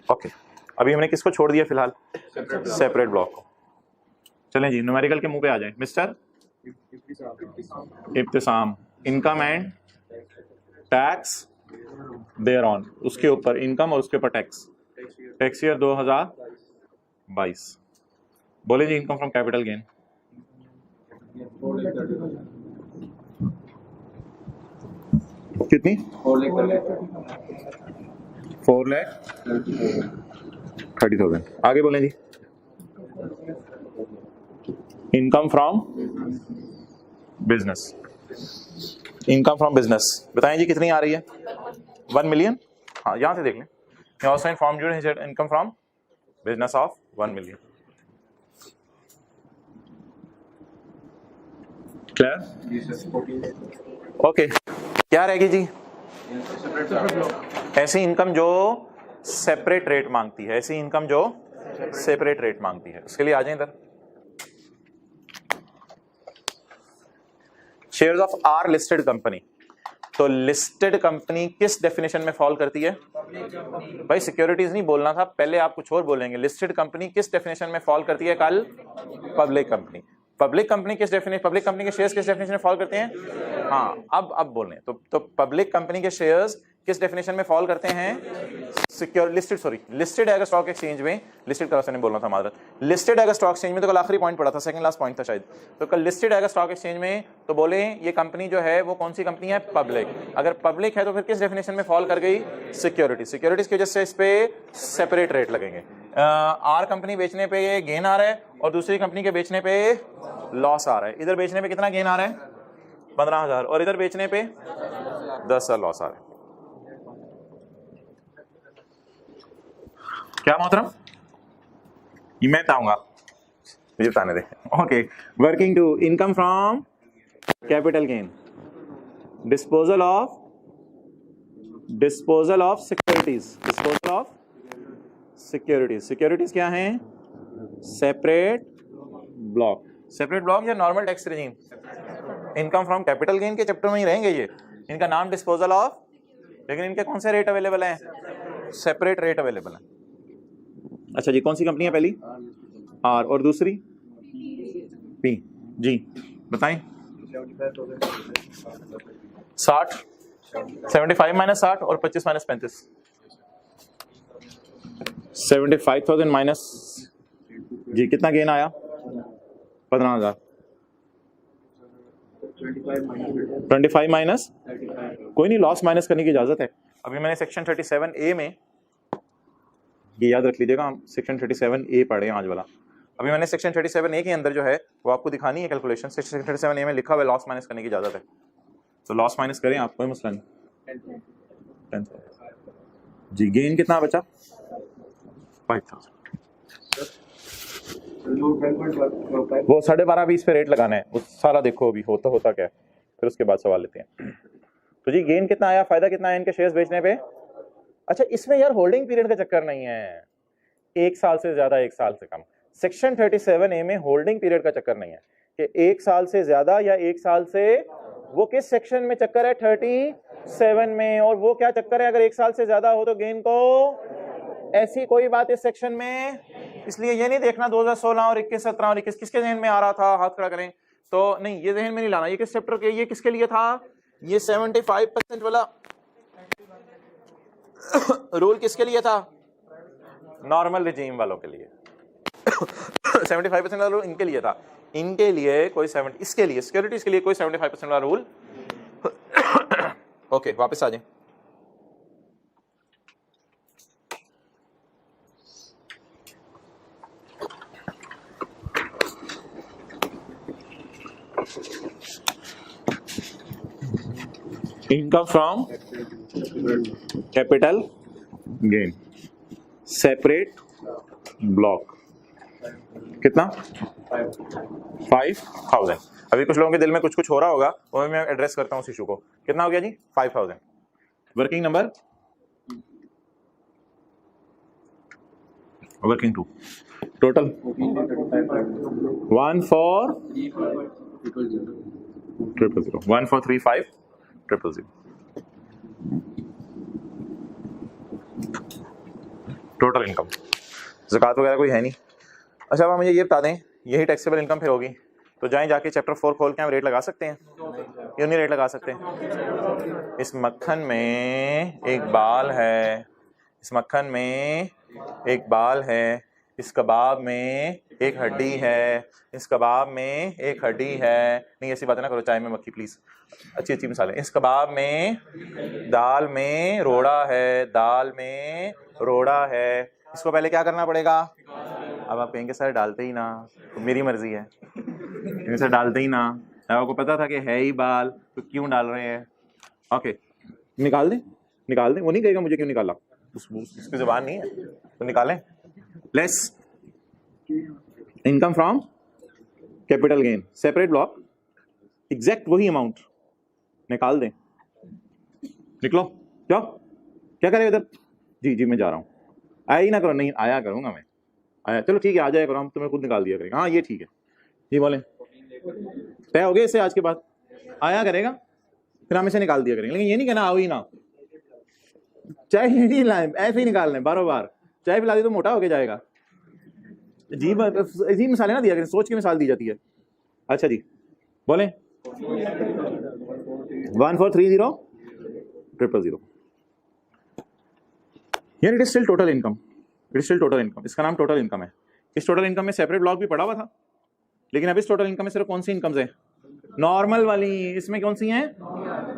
Speaker 1: ओके अभी हमने किसको छोड़ दिया फिलहाल? सेपरेट ब्लॉक को। चलें जी न्यूमेरिकल के मुंह पे आ जाएं। Mister Ibtisam, income and tax there on, उसके ऊपर इनकम और उसके ऊपर टैक्स। Tax year 2022। बोले जी इनकम फ्रॉम कैपिटल गेन। कितनी? 4,30,000। आगे बोलें जी income from business. Income from business बताएं जी कितनी आ रही है? 1 मिलियन। हाँ यहां से देख लें। also informed you income from business of 1 million. Clear? Okay क्या रहेगी जी? ऐसी इनकम जो सेपरेट रेट मांगती है, ऐसी इनकम जो सेपरेट रेट मांगती है। उसके लिए आ जाए इधर। Shares of or listed company. तो लिस्टेड कंपनी किस डेफिनेशन में फॉल करती है? भाई सिक्योरिटीज नहीं बोलना था, पहले आप कुछ और बोलेंगे। लिस्टेड कंपनी किस डेफिनेशन में फॉल करती है? कल पब्लिक कंपनी। पब्लिक कंपनी किस डेफिनेशन, पब्लिक कंपनी के शेयर्स किस डेफिनेशन में फॉल करते हैं? हाँ अब बोलें तो पब्लिक कंपनी के शेयर्स किस डेफिनेशन में फॉल करते हैं? सिक्योर लिस्टेड, सॉरी लिस्टेड अगर स्टॉक एक्सचेंज में, लिस्टेड का नहीं बोलना था मादर, लिस्टेड अगर स्टॉक एक्सचेंज में, तो कल आखिरी पॉइंट पड़ा था, सेकंड लास्ट पॉइंट था शायद। तो कल लिस्टेड अगर स्टॉक एक्सचेंज में, तो बोले ये कंपनी जो है वो कौन सी कंपनी है? पब्लिक। अगर पब्लिक है तो फिर किस डेफिनेशन में फॉल कर गई? सिक्योरिटी। सिक्योरिटीज की वजह से इस पे सेपरेट रेट लगेंगे। आर कंपनी बेचने पे ये गेन आ रहा है और दूसरी कंपनी के बेचने पे लॉस आ रहा है। इधर बेचने पे कितना गेन आ रहा है? 15,000 और इधर बेचने पे 10,000 लॉस आ रहा है। क्या मोहतरम? ये मैं बताऊंगा, मुझे बताने दे। Okay working two income from capital gain, disposal of securities, disposal of securities. Securities क्या हैं? Separate block. सेपरेट ब्लॉक या normal tax regime? Income from capital gain के चैप्टर में ही रहेंगे ये। इनका नाम डिस्पोजल ऑफ, लेकिन इनके कौन से रेट अवेलेबल हैं? सेपरेट रेट अवेलेबल है। अच्छा जी कौन सी कंपनी है पहली? आर और दूसरी पी। जी बताएं। 60, 75 माइनस 60 और 25 माइनस 35। 75,000 माइनस जी कितना गेन आया? 15,000। 25 माइनस, कोई नहीं, लॉस माइनस करने की इजाजत है। अभी मैंने सेक्शन 37A में, ये याद रख लीजिएगा, हम सेक्शन 37A पढ़े आज वाला। अभी मैंने सेक्शन 37A के अंदर जो है वो आपको दिखानी है कैलकुलेशन। सेक्शन 37A में लिखा हुआ है लॉस माइनस करने की इजाजत है, तो लॉस माइनस करें आप, कोई मसला नहीं। 10,000 जी। गेन कितना बचा? 5,000। वो 12.5-20 पे रेट लगाना है, वो सारा देखो अभी होता क्या है, फिर उसके बाद सवाल लेते हैं। तो जी गेन कितना आया, फायदा कितना है इनके शेयर्स बेचने पे? अच्छा इसमें यार होल्डिंग पीरियड का चक्कर नहीं है, 1 साल से ज्यादा 1 साल से कम। सेक्शन 37A में होल्डिंग पीरियड का चक्कर नहीं है कि 1 साल से ज्यादा या 1 साल से, वो किस सेक्शन में चक्कर है? 37 में। और वो क्या चक्कर है? अगर 1 साल से ज्यादा हो तो गेन को, ऐसी कोई बात इस सेक्शन में। इसलिए ये नहीं देखना 2016 और 21, 17 और 21 किसके जहन में आ रहा था, हाथ खड़ा करें। तो नहीं, ये जहन में नहीं लाना। ये किस चैप्टर के, ये किसके लिए था? ये 75% वाला रूल किसके लिए था? नॉर्मल रिजीम वालों के लिए। 75% वाला रूल इनके लिए था, इनके लिए कोई 70, इसके लिए सिक्योरिटीज के लिए कोई 75% वाला रूल। ओके वापस आ जाए। Income from capital gain separate block कितना 5000। अभी कुछ लोगों के दिल में कुछ कुछ हो रहा होगा, वो मैं एड्रेस करता हूँ उस इशू को। कितना हो गया जी 5000। Working number working two total 1435000 total income. ज़कात वगैरह कोई है नहीं। अच्छा अब मुझे ये बता दें, यही टैक्सेबल इनकम फिर होगी तो जाएं जाके चैप्टर 4 खोल के हम रेट लगा सकते हैं, क्यों नहीं रेट लगा सकते? इस मक्खन में एक बाल है, इस मक्खन में एक बाल है, इस कबाब में एक हड्डी है, इस कबाब में एक हड्डी है। नहीं ऐसी बातें ना करो, चाय में मक्खी प्लीज, अच्छी अच्छी मिसालें। इस कबाब में दाल में रोड़ा है, दाल में रोड़ा है। इसको पहले क्या करना पड़ेगा? अब आप कहेंगे सर डालते ही ना, तो मेरी मर्जी है, सर डालते ही ना, आपको पता था कि है ही बाल तो क्यों डाल रहे हैं? ओके निकाल दें, निकाल दें। वो नहीं कहेगा मुझे क्यों निकाला, उसकी जुबान नहीं है तो निकालें। Less income from capital gain separate block, exact वही अमाउंट निकाल दें। निकलो जाओ, क्या करें इधर? जी जी मैं जा रहा हूँ। आया ही ना करो। नहीं आया करूंगा मैं, आया चलो ठीक है आ जाया करो, हम तुम्हें खुद निकाल दिया करेंगे। हाँ ये ठीक है, जी बोलें तय हो गए इससे आज के बाद आया करेगा, फिर हम इसे निकाल दिया करेंगे। लेकिन ये नहीं कहना आओ ही ना, चाय नहीं लाए ऐसे ही निकाल लें बारों बार। चाय पिला दी तो मोटा होके जाएगा। अजीब मिसालें ना दिया करें, सोच के मिसाल दी जाती है। अच्छा जी बोलें 1430000 यार it is still total income, it is still total income. इसका नाम टोटल इनकम है। इस टोटल इनकम में सेपरेट ब्लॉक भी पड़ा हुआ था, लेकिन अब इस टोटल इनकम में सिर्फ कौन सी इनकम्स है? नॉर्मल वाली। इसमें कौन सी हैं?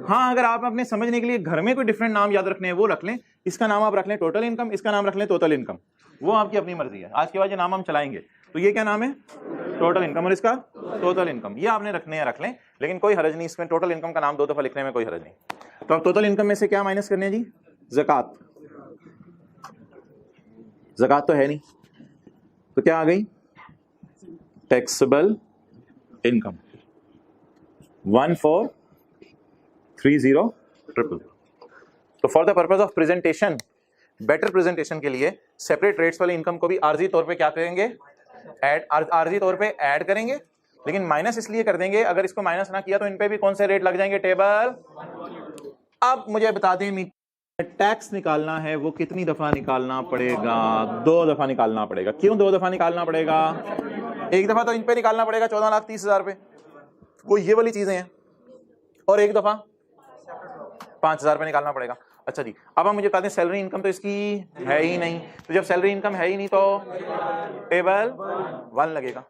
Speaker 1: हाँ अगर आप अपने समझने के लिए घर में कोई डिफरेंट नाम याद रखने हैं वो रख लें। इसका नाम आप रख लें टोटल इनकम, इसका नाम रख लें टोटल इनकम, वो आपकी अपनी मर्जी है। आज के बाद ये नाम हम चलाएंगे। तो ये क्या नाम है? टोटल इनकम, और इसका टोटल इनकम। ये आपने रखने हैं रख लें, लेकिन कोई हरज नहीं, इसमें टोटल इनकम का नाम 2 दफा लिखने में कोई हरज नहीं। तो अब टोटल इनकम में से क्या माइनस करने हैं जी? ज़कात। ज़कात तो है नहीं, तो क्या आ गई? Taxable income 1430000। तो for the purpose of presentation, better presentation के लिए सेपरेट रेट्स वाली इनकम को भी आर्जी तौर पे क्या करेंगे? ऐड, आर्जी तौर पे ऐड करेंगे। लेकिन माइनस इसलिए कर देंगे, अगर इसको माइनस ना किया तो इन पे भी कौन से रेट लग जाएंगे? टेबल। अब मुझे बता दें टैक्स निकालना है वो कितनी दफा निकालना पड़ेगा? 2 दफा निकालना पड़ेगा। क्यों 2 दफा निकालना पड़ेगा? एक दफा तो इन पे निकालना पड़ेगा 14,30,000 पे, वो ये वाली चीजें हैं, और एक दफा 5,000 पे निकालना पड़ेगा। अच्छा जी अब हम मुझे बता दें सैलरी इनकम तो इसकी है ही नहीं, तो जब सैलरी इनकम है ही नहीं तो टेबल 1 लगेगा।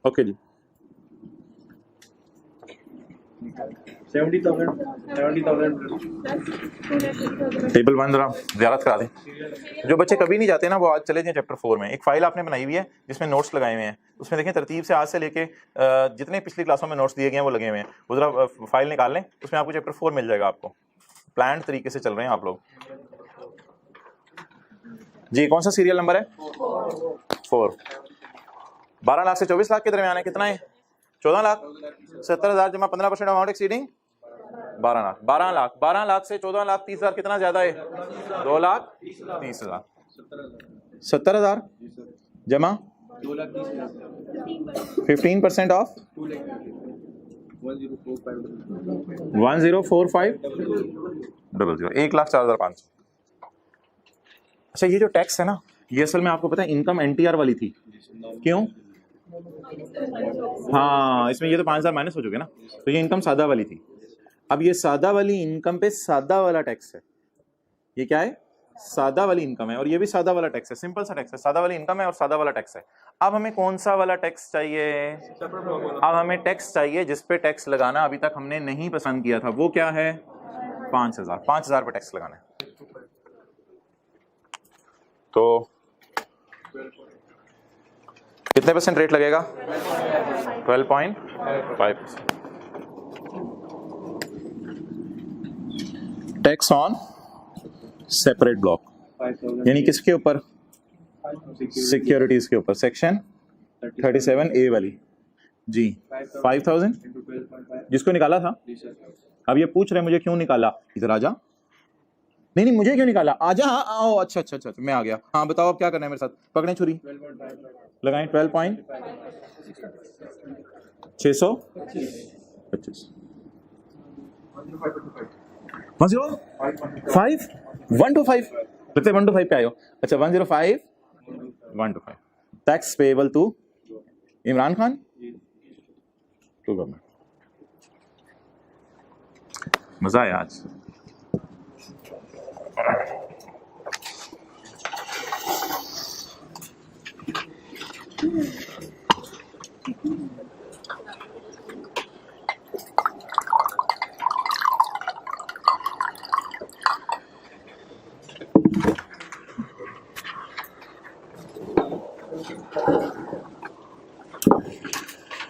Speaker 1: ओके जी
Speaker 2: 70,000
Speaker 1: टेबल 1 जरा ज़ियारत करा दें। जो बच्चे कभी नहीं जाते ना वो आज चले जाएं चैप्टर 4 में। एक फाइल आपने बनाई हुई है जिसमें नोट्स लगाए हुए हैं, उसमें देखें तरतीब से आज से लेके जितने पिछली क्लासों में नोट्स दिए गए हैं वो लगे हुए हैं। वो जरा फाइल निकाल लें, उसमें आपको चैप्टर 4 मिल जाएगा। आपको प्लान तरीके से चल रहे हैं आप लोग जी। कौन सा सीरियल नंबर है? 4। 12 लाख से 24 लाख के दरमियान है। कितना है? 14 लाख 70,000 जमा 15% अमाउंट एक्सीडिंग 12 लाख। 12 लाख से 14,30,000 कितना ज्यादा है? 2,30,000। 70,000 जमा 15% ऑफ 104500 1,04,500। अच्छा ये जो टैक्स है ना, ये असल में आपको पता है इनकम एनटीआर वाली थी। क्यों? हाँ इसमें ये तो 5,000 माइनस हो चुके ना, तो ये इनकम सादा वाली थी। अब ये सादा वाली इनकम पे सादा वाला टैक्स है। ये क्या है? सादा वाली इनकम है और ये भी सादा वाला टैक्स है, सिंपल सा टैक्स है, सादा वाली इनकम है और सादा वाला टैक्स है। अब हमें कौन सा वाला टैक्स चाहिए? अब हमें टैक्स चाहिए जिस पे टैक्स लगाना अभी तक हमने नहीं पसंद किया था, वो क्या है? 5000। 5000 पे टैक्स लगाना है। तो कितने परसेंट रेट लगेगा? 12.5%। टैक्स ऑन सेपरेट ब्लॉक, यानी किसके ऊपर? सिक्योरिटीज के ऊपर, सेक्शन 37A वाली जी। 5000 जिसको निकाला था। अब ये पूछ रहे मुझे क्यों निकाला, इधर आजा। नहीं नहीं मुझे क्यों निकाला, आजा। आओ, अच्छा अच्छा अच्छा मैं आ गया। हाँ बताओ अब क्या करना है मेरे साथ? पकड़े छुरी, लगाएं 12.625 105 125 लगते 125 पे आयो। अच्छा 105 125 tax payable to Imran Khan to government. मजा आया आज।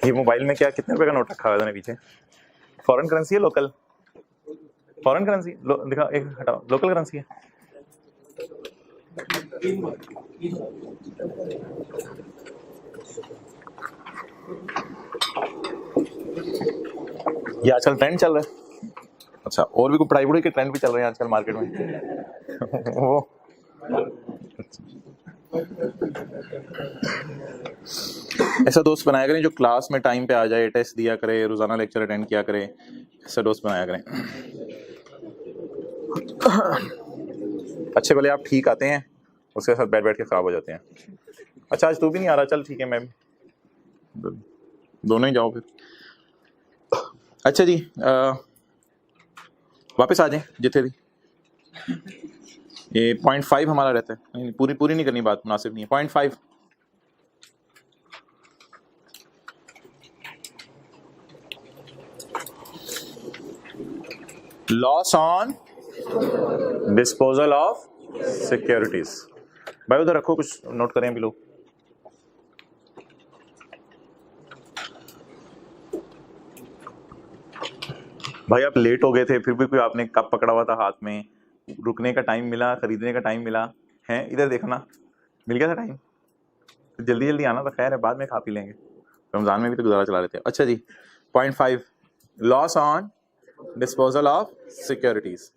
Speaker 1: ये मोबाइल में क्या कितने रुपए का नोट रखा हुआ है पीछे? फॉरेन करेंसी है लोकल? फॉरेन करेंसी दिखा, एक हटाओ, लोकल करेंसी है। ये आजकल ट्रेंड चल रहा है। अच्छा और भी कोई प्राइवेट के ट्रेंड भी चल रहे हैं आजकल मार्केट में। वो ऐसा दोस्त बनाया करें जो क्लास में टाइम पे आ जाए, टेस्ट दिया करे, रोजाना लेक्चर अटेंड किया करे, ऐसा दोस्त बनाया करें। अच्छे भले आप ठीक आते हैं, उसके साथ बैठ बैठ के खराब हो जाते हैं। अच्छा आज तू भी नहीं आ रहा, चल ठीक है मैं भी, दोनों ही जाओ फिर। अच्छा जी वापस आ जाएं जिथे थी। ये 0.5 हमारा रहता है, नहीं पूरी नहीं करनी, बात मुनासिब नहीं है। 0.5 loss on disposal of securities. भाई उधर रखो, कुछ नोट करें अभी लोग। भाई आप लेट हो गए थे, फिर भी कोई आपने कप पकड़ा हुआ था हाथ में, रुकने का टाइम मिला, खरीदने का टाइम मिला है, इधर देखना मिल गया था टाइम, तो जल्दी जल्दी आना था। खैर है बाद में खा पी लेंगे, रमजान में भी तो गुजारा चला रहे थे। अच्छा जी 0.5 loss on disposal of securities.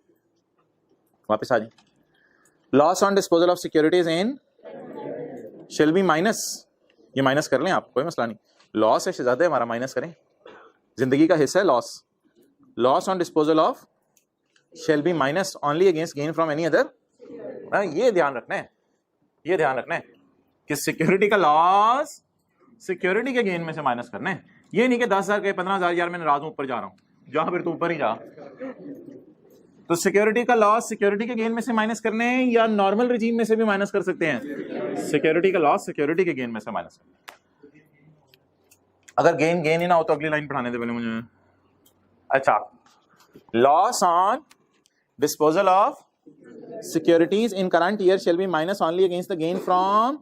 Speaker 1: वापस आ जाए। Loss on disposal of securities in shall be minus, ये माइनस कर लें आप, कोई मसला नहीं। लॉस है शहजादे हमारा, माइनस करें, जिंदगी का हिस्सा है loss. Loss on disposal of shall be minus only against gain from any other. ये ध्यान रखना है, ये ध्यान रखना है कि सिक्योरिटी का लॉस सिक्योरिटी के गेन में से माइनस करना है। ये नहीं कि 10,000 के 15,000 यार मैं नाराज हूं, ऊपर जा रहा हूं, जा फिर तू ऊपर ही जा। तो सिक्योरिटी का लॉस सिक्योरिटी के गेन में से माइनस करने हैं या नॉर्मल रिजीम में से भी माइनस कर सकते हैं? सिक्योरिटी का लॉस सिक्योरिटी के गेन में से माइनस करना। अगर गेन ही ना हो तो अगली लाइन पढ़ाने दे पहले मुझे। अच्छा loss on disposal of securities in current year shall be minus only against the gain from.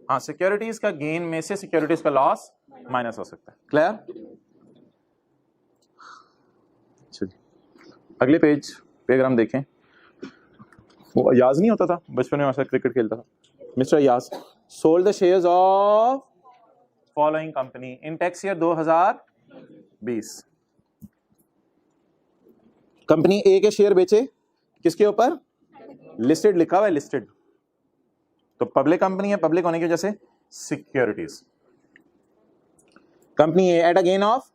Speaker 1: हाँ सिक्योरिटीज का गेन में से सिक्योरिटीज का लॉस माइनस हो सकता है। क्लियर? अगले पेज पे अगर हम देखें, वो अयाज नहीं होता था बचपन में, हमारे साथ क्रिकेट खेलता था, mister Ayaz sold the shares of following company in tax year 2020। Company A के शेयर बेचे किसके ऊपर? लिस्टेड लिखा हुआ है, लिस्टेड, तो पब्लिक कंपनी है, पब्लिक होने की वजह से securities. Company A at a gain of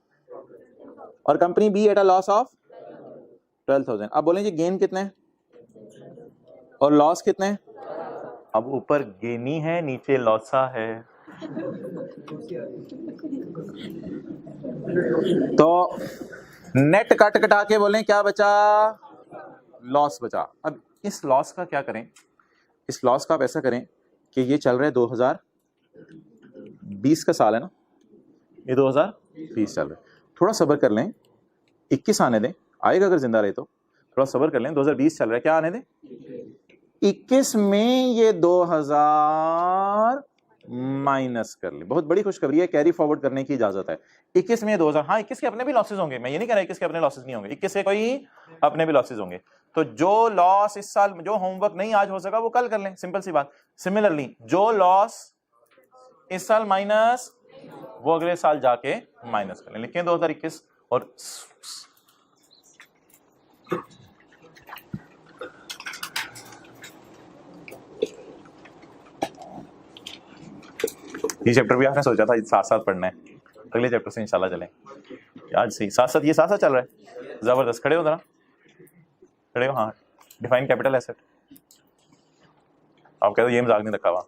Speaker 1: और company B at a loss of 12,000। अब बोलें जी गेन कितने और लॉस कितने? अब ऊपर गेनी है, नीचे लॉसा है, तो नेट कट कटा के बोलें क्या बचा? लॉस बचा। अब इस लॉस का क्या करें, इस लॉस का आप ऐसा करें कि ये चल रहा है 2020 का साल है ना, ये 2020 चल रहा है, थोड़ा सब्र कर लें, 21 आने दें, आएगा अगर जिंदा रहे तो, थोड़ा सब्र कर लें, 2020 चल रहा है, क्या आने दें, 21 में ये 2000 माइनस कर ले। बहुत बड़ी खुशखबरी है, कैरी फॉरवर्ड करने की इजाजत है। 21 में 2000, हाँ 21 के अपने भी लॉसेज होंगे, मैं ये नहीं कह रहा 21 के अपने लॉसेज नहीं होंगे, 21 के कोई अपने भी लॉसेज होंगे। तो जो लॉस इस साल, जो होमवर्क नहीं आज हो सका वो कल कर लें, सिंपल सी बात। सिमिलरली जो लॉस इस साल माइनस, वो अगले साल जाके माइनस कर लें, लिखें 2021 और ये चैप्टर भी आपने सोचा था साथ साथ पढ़ना है, अगले चैप्टर से इंशाल्लाह चलें। आज से साथ साथ ये साथ साथ चल रहा है, जबरदस्त। खड़े हो जरा, खड़े हो। हाँ, डिफाइन कैपिटल एसेट, आप कह दो ये मजाक नहीं रखा हुआ।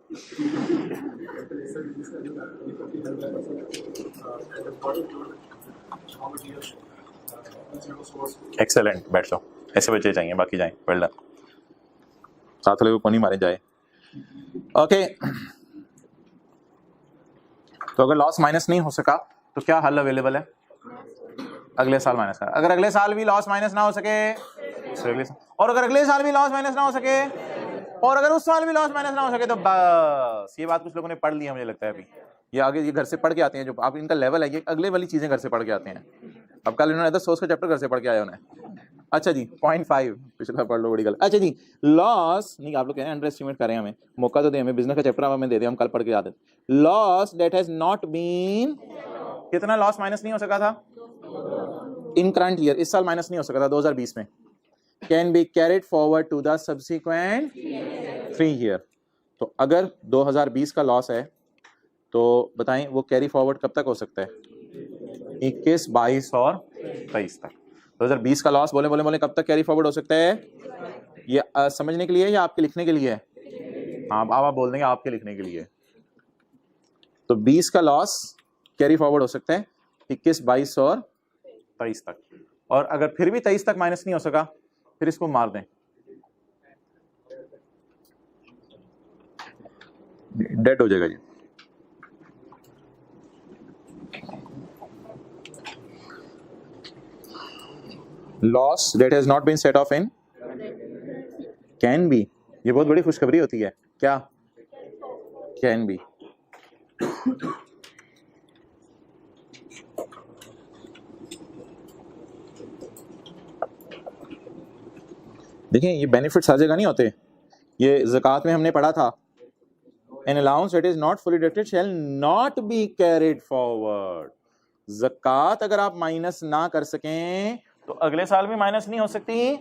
Speaker 1: एक्सेलेंट, बैठ जाओ, ऐसे बच्चे चाहिए, बाकी जाएं, वेल डन। साथ लोग पानी मारे जाए। ओके, तो अगर लॉस माइनस नहीं हो सका तो क्या हल अवेलेबल है, अगले साल माइनस कर। अगर अगले साल भी लॉस माइनस ना हो सके, और अगर अगले साल भी लॉस माइनस ना हो सके, और अगर उस साल भी लॉस माइनस ना हो सके, तो बस ये बात कुछ लोगों ने पढ़ ली है मुझे लगता है अभी, ये आगे ये घर से पढ़ के आते हैं, जो आप इनका लेवल है ये अगले वाली चीजें घर से पढ़ के आते हैं। अब कल इन्होंने 10 का चैप्टर घर से पढ़ के आए उन्हें। अच्छा जी, 0.5 पिछला पढ़ लो, बड़ी गल। अच्छा जी, लॉस नहीं, आप लोग कह रहे हैं अंडर एस्टिमेट करें, हमें मौका तो दे, हमें बिजनेस का चैप्टर हमें दे दे, हम कल पढ़ के आते। Loss that has not been, कितना लॉस माइनस नहीं हो सका था इन करंट ईयर, इस साल माइनस नहीं हो सका था 2020 में, can be carried forward to the subsequent 3 year. तो अगर 2020 का लॉस है तो बताएं वो कैरी फॉरवर्ड कब तक हो सकता है, 21, 22 और 23 तक। 2020 का लॉस बोले बोले बोले कब तक कैरी फॉरवर्ड हो सकता है, ये समझने के लिए या आपके लिखने के लिए है? हाँ, आप बोल देंगे आपके लिखने के लिए। तो 20 का लॉस कैरी फॉरवर्ड हो सकता है 21, 22 और 23 तक, और अगर फिर भी 23 तक माइनस नहीं हो सका, फिर इसको मार दें, डेड हो जाएगा जी। Loss that has not been set off in can be, ये बहुत बड़ी खुशखबरी होती है, क्या कैन बी। देखें ये बेनिफिट्स हर जगह नहीं होते, ये ज़कात में हमने पढ़ा था, an allowance it is not fully deducted shall not be carried forward. ज़कात अगर आप माइनस ना कर सकें तो अगले साल भी माइनस नहीं हो सकती,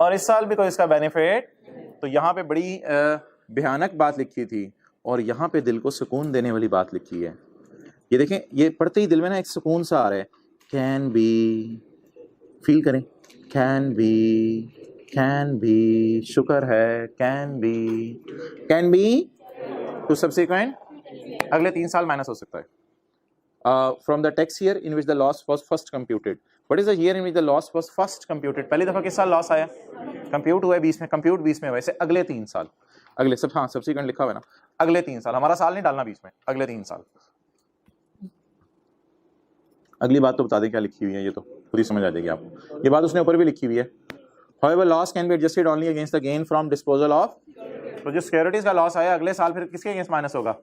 Speaker 1: और इस साल भी कोई इसका बेनिफिट। तो यहाँ पे बड़ी भयानक बात लिखी थी, और यहाँ पे दिल को सुकून देने वाली बात लिखी है। ये देखें, ये पढ़ते ही दिल में ना एक सुकून सा आ रहा है, कैन बी, फील करें, कैन बी, शुक्र है, कैन बी टू सब्सिक्वेंट, अगले 3 साल माइनस हो सकता है। From the tax year in which the loss was first computed, what is the year in which the loss was first computed, पहली दफा किस साल लॉस आया, कंप्यूट हुआ है 20 में, कंप्यूट 20 में, वैसे अगले 3 साल, अगले सब, हाँ सब्सिक्वेंट लिखा हुआ है ना, अगले 3 साल, हमारा साल नहीं डालना बीच में, अगले 3 साल। अगली बात तो बता दें क्या लिखी हुई है, ये तो पूरी समझ आ जाएगी आपको, ये बात उसने ऊपर भी लिखी हुई है। However, loss can be adjusted only against the gain from disposal of, तो जो सिक्योरिटीज का लॉस आया अगले साल फिर किसके अगेंस्ट माइनस होगा,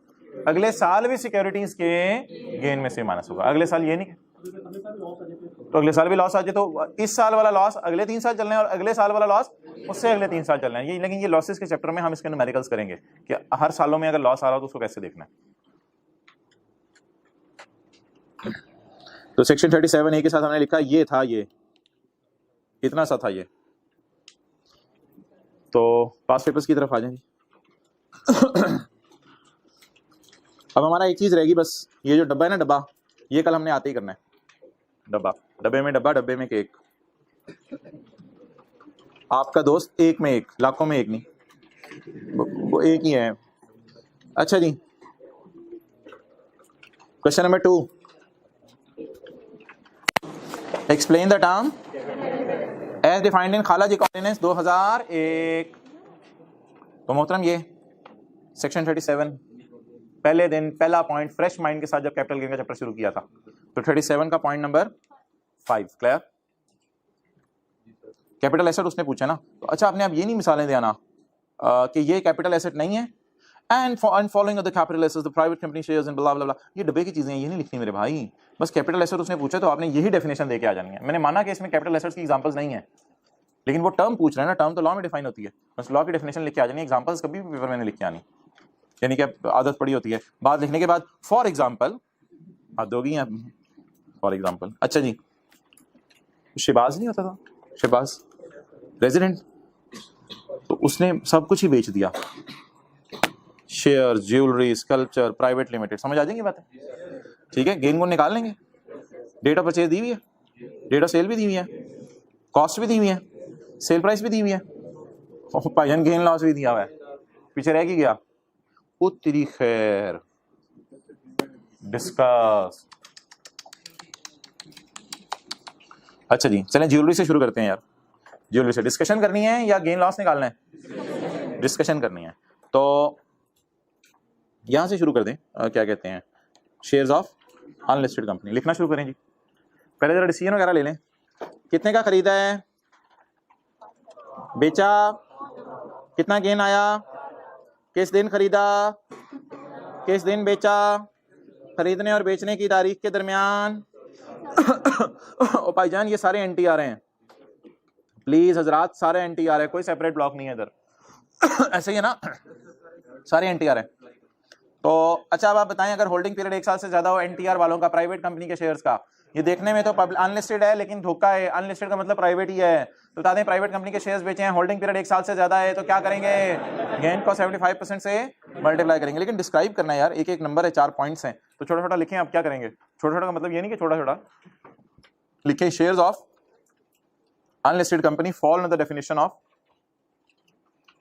Speaker 1: अगले साल भी सिक्योरिटीज के गेन में से माइनस होगा, अगले साल ये नहीं, तो अगले साल भी लॉस आ जाए तो इस साल वाला लॉस अगले 3 साल चलना है, और अगले साल वाला लॉस उससे अगले 3 साल चलना है। ये लेकिन ये लॉसेस के चैप्टर में हम इसके न्यूमेरिकल्स करेंगे कि हर सालों में अगर लॉस आ रहा हो तो उसको कैसे देखना है। तो सेक्शन 37A के साथ हमने लिखा ये था, ये इतना सा था ये। तो पास पेपर्स की तरफ आ जाएंगे। अब हमारा एक चीज रहेगी बस, ये जो डब्बा है ना, डब्बा ये कल हमने आते ही करना है, डब्बा, डब्बे में डब्बा, डब्बे में केक, आपका दोस्त एक में एक, लाखों में एक नहीं, वो एक ही है। अच्छा जी, question number 2, explain the term as defined in खाला जी ऑर्डिनेंस 2001। तो मोहतरम ये सेक्शन 37 पहले दिन पहला पॉइंट फ्रेश माइंड के साथ जब कैपिटल गेन का चैप्टर शुरू किया था, तो 37 का point number 5 clear. Capital asset उसने पूछा ना, तो अच्छा आपने अब ये नहीं मिसालें देना कि ये कैपिटल एसेट नहीं है and following of the capital assets the private company shares and blah blah blah, ये डब्बे की चीजें हैं, ये नहीं लिखनी मेरे भाई। बस कैपिटल एसेट उसने पूछा तो आपने यही डेफिनेशन दे के आ जानी है। मैंने माना कि इसमें कैपिटल एसेट्स की एग्जांपल्स नहीं है, लेकिन वो टर्म पूछ रहे हैं ना, टर्म तो लॉ में डिफाइन होती है, बस लॉ की डेफिनेशन लिख के आ जानी है। एग्जांपल्स कभी भी पेपर में नहीं लिख के आनी, यानी कि आदत पड़ी होती है बात लिखने के बाद फॉर एग्जांपल हद होगी फॉर एग्जांपल। अच्छा जी, शहबाज नहीं होता था, शहबाज रेजिडेंट, तो उसने सब कुछ ही बेच दिया, share, jewellery, sculpture, private limited, समझ आ जाएंगी बातें, ठीक है। गेन को निकाल लेंगे, डेट ऑफ परचेज दी हुई है, डेट ऑफ सेल भी दी हुई है, कॉस्ट भी दी हुई है, सेल प्राइस भी दी हुई है, और भाईजान गेन लॉस भी दिया हुआ है, पीछे रह की गया तेरी खैर डिस्कस। अच्छा जी, चलें ज्वेलरी से शुरू करते हैं यार। ज्वेलरी से डिस्कशन करनी है या गेन लॉस निकालना है? डिस्कशन करनी है, तो यहां से शुरू कर दें। क्या कहते हैं, शेयर्स ऑफ अनलिस्टेड कंपनी लिखना शुरू करें जी। पहले जरा डिसीजन वगैरह ले लें, कितने का खरीदा है, बेचा, कितना गेन आया, किस दिन खरीदा, किस दिन बेचा, खरीदने और बेचने की तारीख के दरमियान। ओ भाईजान ये सारे एंटी आ रहे हैं, प्लीज हजरात, सारे एंटी आ रहे हैं, कोई सेपरेट ब्लॉक नहीं है इधर। ऐसे ही है ना, सारे एंटी आ रहे हैं। तो अच्छा अब आप बताएं, अगर होल्डिंग पीरियड 1 साल से ज्यादा हो एनटीआर वालों का, प्राइवेट कंपनी के शेयर्स का, ये देखने में तो अनलिस्टेड है लेकिन धोखा है, अनलिस्टेड का मतलब प्राइवेट ही है। तो बता दें प्राइवेट कंपनी के शेयर्स बेचे हैं, होल्डिंग पीरियड 1 साल से ज्यादा है, तो क्या करेंगे, गेन को 75% से मल्टीप्लाई करेंगे। लेकिन डिस्क्राइब करना है यार, एक एक नंबर है, 4 पॉइंट्स हैं, तो छोटा छोटा लिखें। आप क्या करेंगे, छोटा छोटा का मतलब ये नहीं कि छोटा छोटा लिखें। Shares of unlisted company fall under the definition of,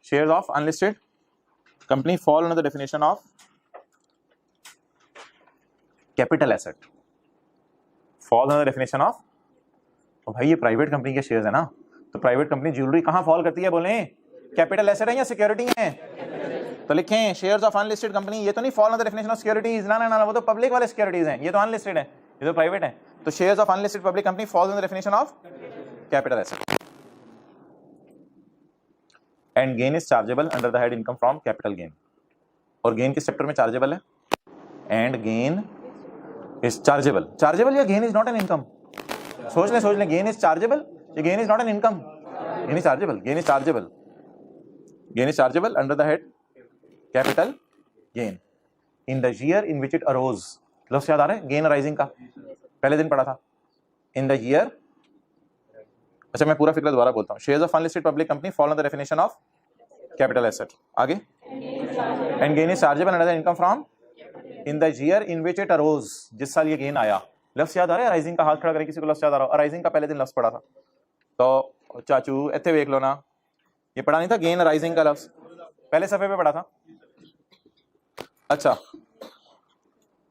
Speaker 1: shares of unlisted company fall under the definition of capital asset, fall under definition of. और भाई ये प्राइवेट कंपनी के शेयर्स है ना, तो प्राइवेट कंपनी ज्वेलरी कहां फॉल करती है, बोलें कैपिटल एसेट है या सिक्योरिटी है? तो लिखें शेयर्स ऑफ अनलिस्टेड कंपनी, ये तो नहीं fall under definition of securities, ना ना ना, वो तो पब्लिक वाले सिक्योरिटीज हैं, ये तो अनलिस्टेड है, ये तो प्राइवेट है। तो shares of unlisted public company fall under definition of capital asset and gain is chargeable under the head income from capital gain. और गेन किस सेक्टर में चार्जेबल है, and gain is chargeable. Chargeable या gain is not an income, सोच ले, gain is chargeable या gain is not an income, gain is chargeable, gain is chargeable, gain is chargeable under the head capital gain in the year in which it arose. लफ्ज़ याद आ रहा है, gain arising का पहले दिन पढ़ा था, इन द ईयर। अच्छा मैं पूरा फिक्र दोबारा बोलता हूँ, shares of unlisted public company fall under the definition of capital asset, आगे and gain is chargeable under the income from in the year in which it arose, जिस साल ये गेन आया। लफ्ज़ याद आ रहा है, अराइजिंग का हाथ खड़ा करें किसी को लफ्ज़ याद आ रहा हो, अराइजिंग का पहले दिन लफ्ज़ पढ़ा था। तो चाचू इतने देख लो ना, ये पढ़ा नहीं था गेन अराइजिंग का लफ्ज़, पहले सफ़े पे पढ़ा था। अच्छा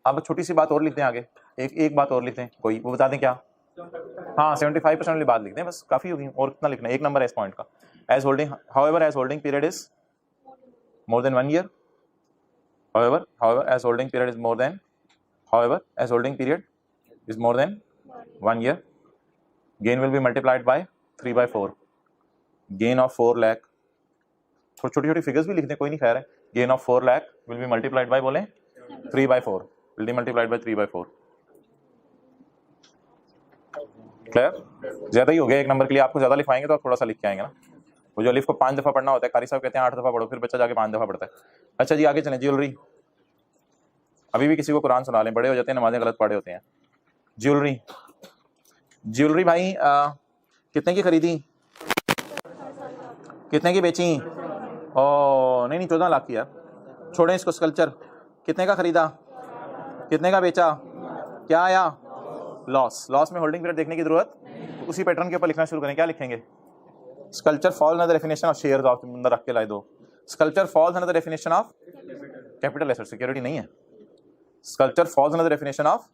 Speaker 1: अब छोटी सी बात और लिखते हैं आगे, एक बात और लिखते हैं, कोई वो बता दें क्या? हाँ 75% वाली बात लिखते हैं, बस काफ़ी होगी। और कितना लिखना है, एक नंबर है इस पॉइंट का। As holding, however as holding period is more than 1 year, however as holding period is more than, however as holding period is more than 1 year, gain will be multiplied by 3/4, gain of 4 lakh, छोटी छोटी figures भी लिख दें, कोई नहीं, खैर है। gain of 4 lakh will be multiplied by, बोले 3/4, will be multiplied by 3/4। Clear? ज्यादा ही हो गया एक नंबर के लिए, आपको ज्यादा लिखवाएंगे तो आप थोड़ा सा लिख के आएंगे ना। वो जो अलिफ को 5 दफा पढ़ना होता है, कारी साहब कहते हैं 8 दफा पढ़ो, फिर बच्चा जाके 5 दफा पढ़ता है। अच्छा जी आगे चलें, ज्वेलरी। अभी भी किसी को कुरान सुना लें, बड़े हो जाते हैं, नमाजें गलत पढ़े होते हैं। ज्वेलरी, ज्वेलरी भाई कितने की खरीदी, कितने की बेची? ओ नहीं 14 लाख की यार, छोड़ें इसको। स्कल्पचर कितने का खरीदा, कितने का बेचा, क्या आया? लॉस। लॉस में होल्डिंग पीरियड देखने की जरूरत, उसी पैटर्न के ऊपर लिखना शुरू करें। क्या लिखेंगे? Sculpture fall under the definition of shares of, अंदर रख के ला दो। Sculpture falls under the definition of capital asset, security नहीं है। Sculpture falls under the definition of,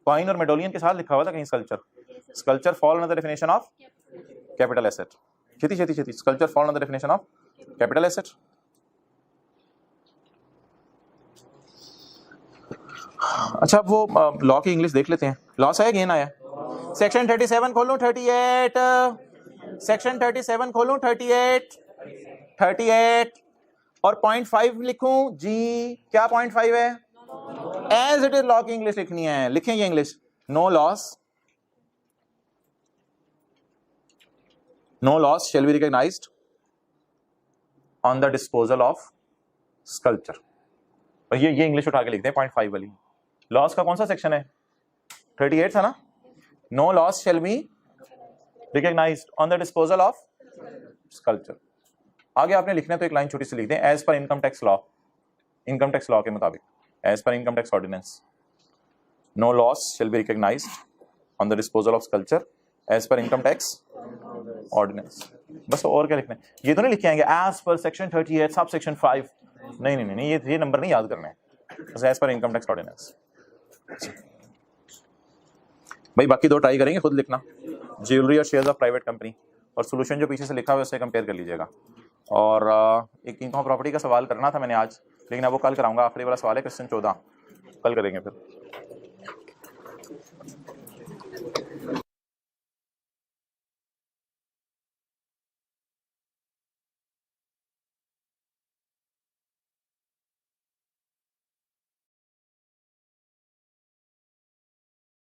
Speaker 1: coin और मेडोलियन के साथ लिखा हुआ था कहीं sculpture. Sculpture fall under the definition of capital asset. छेती छेती छेती, sculpture fall under definition of capital asset. अच्छा वो लॉ की इंग्लिश देख लेते हैं। लॉस आया गेन आया? सेक्शन 37 खोलूं 38, सेक्शन 37 खोलूं 38 और 0.5 लिखूं जी। क्या 0.5 है? एज इट इज लॉ की इंग्लिश लिखनी है, लिखें ये English. No loss shall be recognised on the disposal of sculpture. और ये इंग्लिश उठा के लिखते हैं 0.5 वाली। लॉस का कौन सा सेक्शन है? 38 था ना। No loss shall be recognised on the disposal of sculpture. आगे आपने लिखना है तो एक लाइन छोटी सी लिख दें, as per income tax law, income tax law के मुताबिक, as per income tax ordinance, no loss shall be recognised on the disposal of sculpture as per income tax ordinance. बस और क्या लिखना है? ये तो नहीं लिखे आएंगे as per section 38 sub section 5, नहीं नहीं नहीं, ये नंबर नहीं याद करना है, बस as per income tax ordinance. भाई बाकी दो ट्राई करेंगे, खुद लिखना, ज्वेलरी और शेयर्स ऑफ प्राइवेट कंपनी, और सॉल्यूशन जो पीछे से लिखा हुआ है उससे कंपेयर कर लीजिएगा। और एक इनकम प्रॉपर्टी का सवाल करना था मैंने आज, लेकिन अब वो कल कराऊंगा। आखिरी वाला सवाल है क्वेश्चन 14, कल करेंगे फिर।